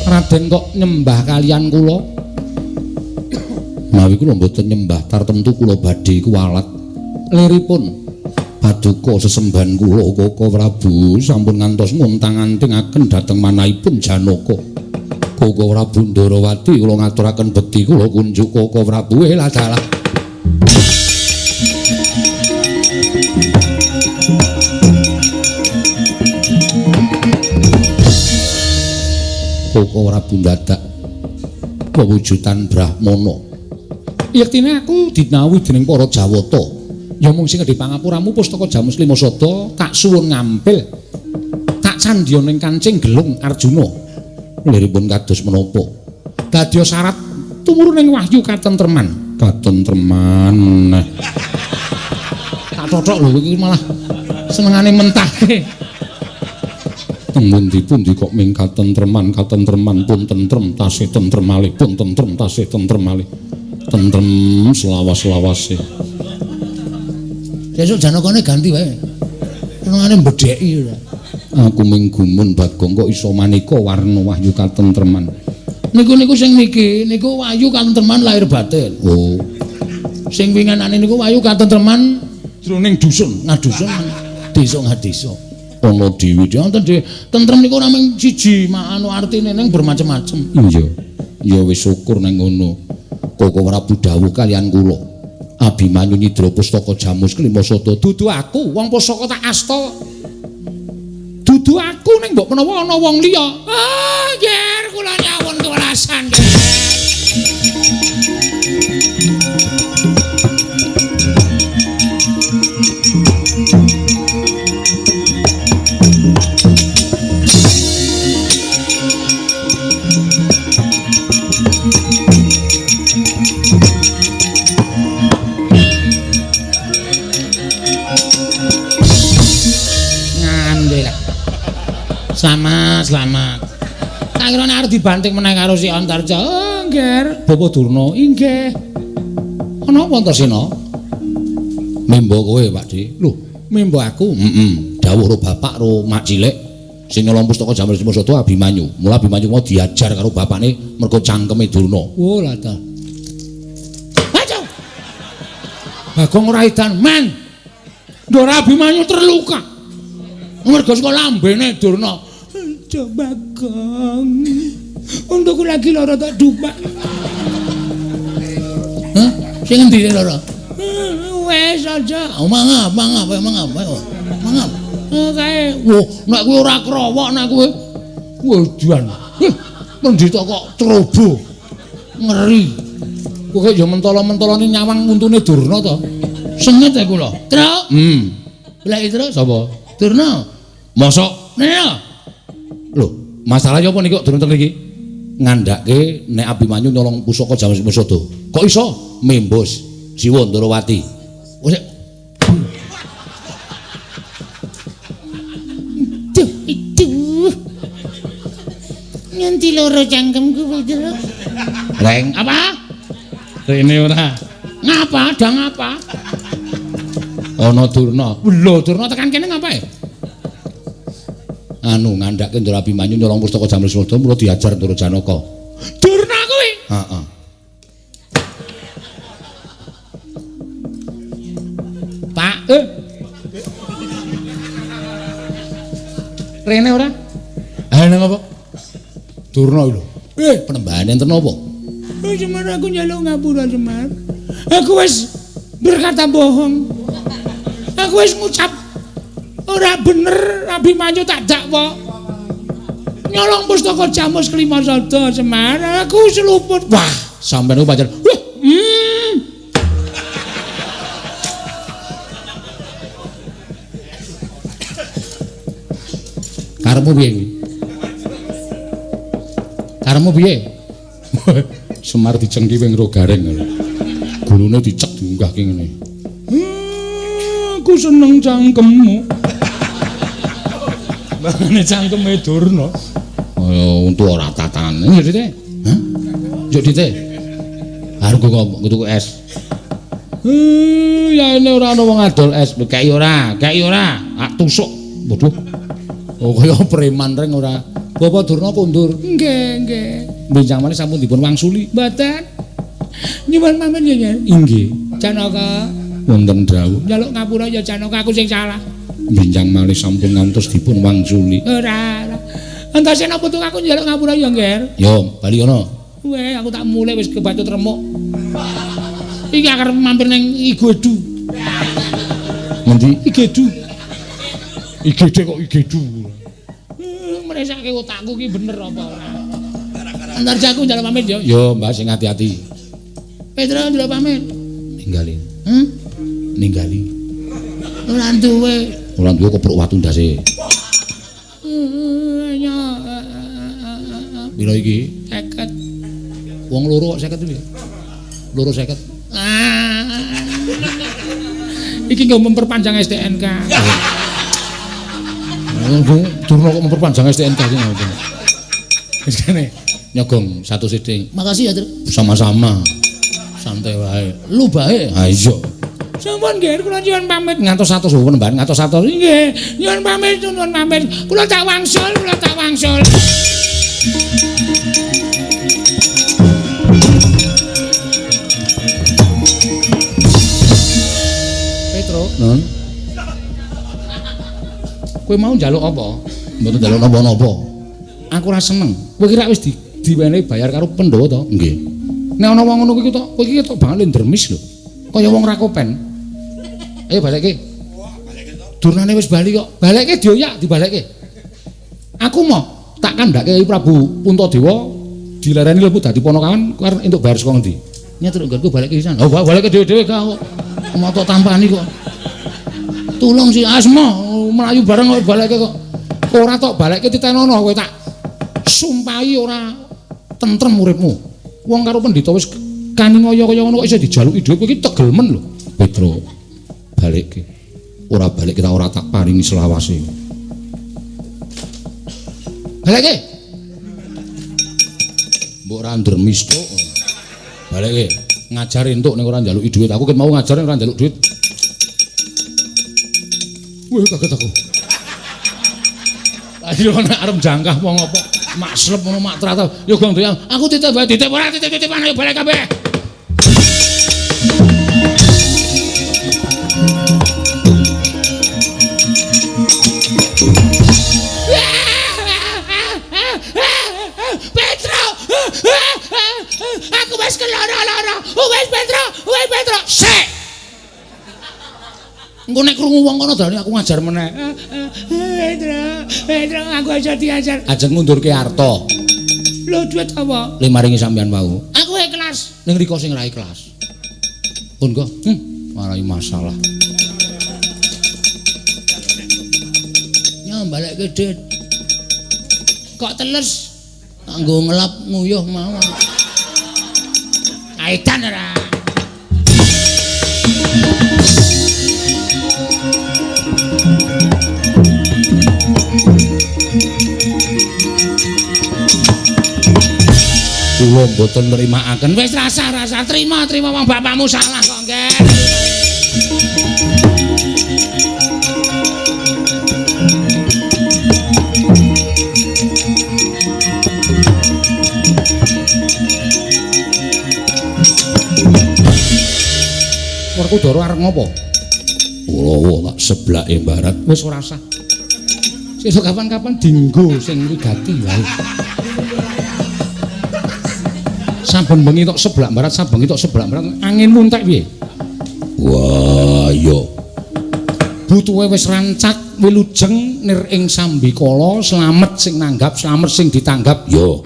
Raden kok nyembah kalian kula? Mawi kula mboten nyembah tartemtu kula badhe kuwalat. Liripun Paduka sesembahan kula Koko Prabu sampun ngantos nguntang-antingaken dhateng manahipun Janaka. Koko Prabu Ndarawati kula ngaturaken bekti kula kunjuk Koko Prabu lah dalah. Koko Prabu dadak pewujudan Brahmana. Yektine aku dinawi dening para Jawata. Ya mung sing gedhe pangapuramu pustaka Jamus Klimasada tak suwun ngampil. Tak candya ning Kancing Gelung Arjuna. Liripun kados menapa? Dadya syarat tumuruning wahyu katentreman. Katentreman. Tak cocok lho iki malah senengane mentahke. Tembung dipundi kok ming katentreman pun tentrem tasih tentrem malih pun tentrem tasih tentrem malih. Tentrem selawas-lawase. Sesuk Janakane ganti wae. Senengane mbedheki ora. Aku ming gumun Bagong kok iso manika warna wahyu katentreman. Niku sing niku wahyu katentreman lahir batin. Oh. Sing winganane niku wahyu katentreman jroning dusun, ngadusun desa-desa. Ana dhewe wonten dhewe. Tentrem niku ora mung siji, anu artine ning bermacam-macam. Iya. Ya wis syukur ning ngono. Koko Prabu dawuh kalian kula. Abimanyu nyidra pustaka Jamus Klimasada dudu aku wong pusaka tak asta. Dudu aku ning mbok menawa ana wong liya. Ah, ger kula nyawun kewelasan. Selamat. Tak kira nek arep dibanting meneh karo si Antarja. Oh, nggih. Bapak Durna, inggih. Ana apa Antarsena? Memba kowe, Pakde. Lho, memba aku? Heeh. Dawuh karo bapak karo mak cilik sing nyolong pustaka Jamus Klimasada Abimanyu. Mula Abimanyu mau diajar karo bapakne mergo cangkeme Durna. Oh, lah ta. Ayo. Bagong ora edan, men. Ndora Abimanyu terluka. Mergo saka lambene Durna. Coba Bagong. Untukku lagi lara tak dupak. Hah? Sing endi lara? Wes aja. Mangap. Kae. Wah, nek kowe ora krowok nek kowe. Waduan. Pendhita kok ceroboh. Ngeri. Kowe ya mentolo-mentolone nyawang untune Durna to. Sengit ya kula. Truk. Lek terus sapa? Durna. Mosok Nena. lho, masalahnya apa niku durung teng iki? Ngandhake nek Abimanyu nyolong pusaka Jamus Klimasada. Kok iso? Membos Siwa Ndarawati. Wis. Itu. Nganti loro cangkemku itu. Reng, Apa? rene ora. Ngapa? Dang apa? Ana Durna. Lho, Durna tekan kene ngapae? Anu ngandhake Ndara Abimanyu nyolong pustaka Jamus Klimasada mula diajar Ndara Janaka. Durna kuwi. Heeh. Pak, Rene ora? Nang apa? Durna lho. Penembane enten apa? Semar aku nyaluk ngapura Semar. Aku wis berkata bohong. Aku wis ngucap ora bener Abimanyu tak dakwa. Nyolong pustaka Jamus Klimasada Semar. Aku seluput. Wah, sampeyan ku pancen. Karepmu piye iki? Karepmu piye? Semar dicengki wing ro garing. Gulune dicek diunggahke ngene. Aku seneng cangkemmu. Bangane cangkeme Durna. Oh, untuk ora tatanan. Ya dite. Hah? Yo dite. Arep kok tuku es. Ya ini ora ana wong adol es. Kei ora. Tak tusuk. Waduh. Oh kaya preman reng ora. Bapak Durna pundur. Nggih. Benjang malih sampun dipun wangsuli. Mboten. Nyuwun pamit ya. Inggih. Janaka. wonten dawuh. Njaluk ngapura ya Janaka aku sing salah. Benjang malih sampun ngantos dipun wangsuli. Ora. Antasena putu aku njaluk ngapura ya, Nger. Yo, bali kono. Weh, aku tak mulai wis kebacut remuk. Iki arep mampir ning Igedu. Ngendi? Igedu. Igede kok igedu. Meresake otakku ki bener apa ora. Antar jaku njaluk pamit yo. Yo, Mbak sing hati-hati. Petro njaluk pamit. Ninggali. Ninggali. Ora duwe. Ora duwe kepruk watu ndase. Piro iki? 50. Wong loro kok 50 iki. Loro 50. Iki nggo memperpanjang STNK. Durna kok memperpanjang STNK iki ngopo. Wis kene nyogong satu sithik. Makasih ya, Tru. Sama-sama. Santai wae. Lu bae. Ha iya. Sampun nggih, kula nyuwun pamit ngantos 100 suwun mban, ngantos 100. Nggih, nyuwun pamit, nyuwun pamit. Kula tak wangsul, kula tak wangsul. Petro, Non. kowe mau njaluk apa? Mboten njaluk napa-napa. Aku ora seneng. Kowe kira wis diwenehi bayar karo Pandhawa to? Nggih. Nek ana wong ngono kuwi to, kowe iki tok banget ndremis lho. Kaya wong ra kopen. Ayo balekke. Durnane wis bali kok. Balekke dioyak dibalekke. Aku mau tak kandhake Prabu Puntadewa dilarani lebu dadi ponokawan arep entuk bayar saka ngendi? Nyatruk nggonku balekke pisan. Oh, balekke dhewe-dhewe kok. Mau tok tampani kok. Tulung si Asma mlayu bareng kok balekke kok. Ora tok balekke titenono kowe tak sumpahi ora tentrem uripmu. Wong karo pendhita wis kaningaya kaya ngono kok iso dijaluki dhuwit kowe iki tegel men lho. Petro. Balekke. Ora balik kita ora tak paringi selawase. Balekke. Mbok ora ndremis tok. Balekke. Ngajar entuk ning ora njaluki dhuwit. Aku ket mau ngajar ning ora njaluk dhuwit. Wih kaget aku. Ayo nek arep jangkah wong apa? Mak slep ngono mak trata. Yo gong doyang. Aku titip wae titip ora titip ayo balik kabeh. Petro! Aku wis keloro-loro. Wis Petro. Sik. Engko nek krungu wong kono dalane aku ngajar meneh. Petro, aku aja diajar. Ajeng ngundurke arta. Lho duit apa? Le maringi sampean wau. Aku ikhlas. Ning rika sing ra ikhlas. Pun kok? Marai masalah. Nyambalekke dit. Kok teles? Kanggo ngelap nguyuh mawon. Kaitan ora? Kula mboten nrimakaken. Wis rasa trima wong bapakmu salah kok, Nger. Werkudara arep ngopo? Kula tak seblake barat wis ora sah. Sesuk kapan-kapan dinggo sing wigati wae. Saben bengi tok seblak barat, saben bengi tok seblak barat, angin muntek piye? Wah, iya. Butuhe wis rancak, wilujeng nir ing sambikala, slamet sing nanggap, slamet sing ditanggap, ya.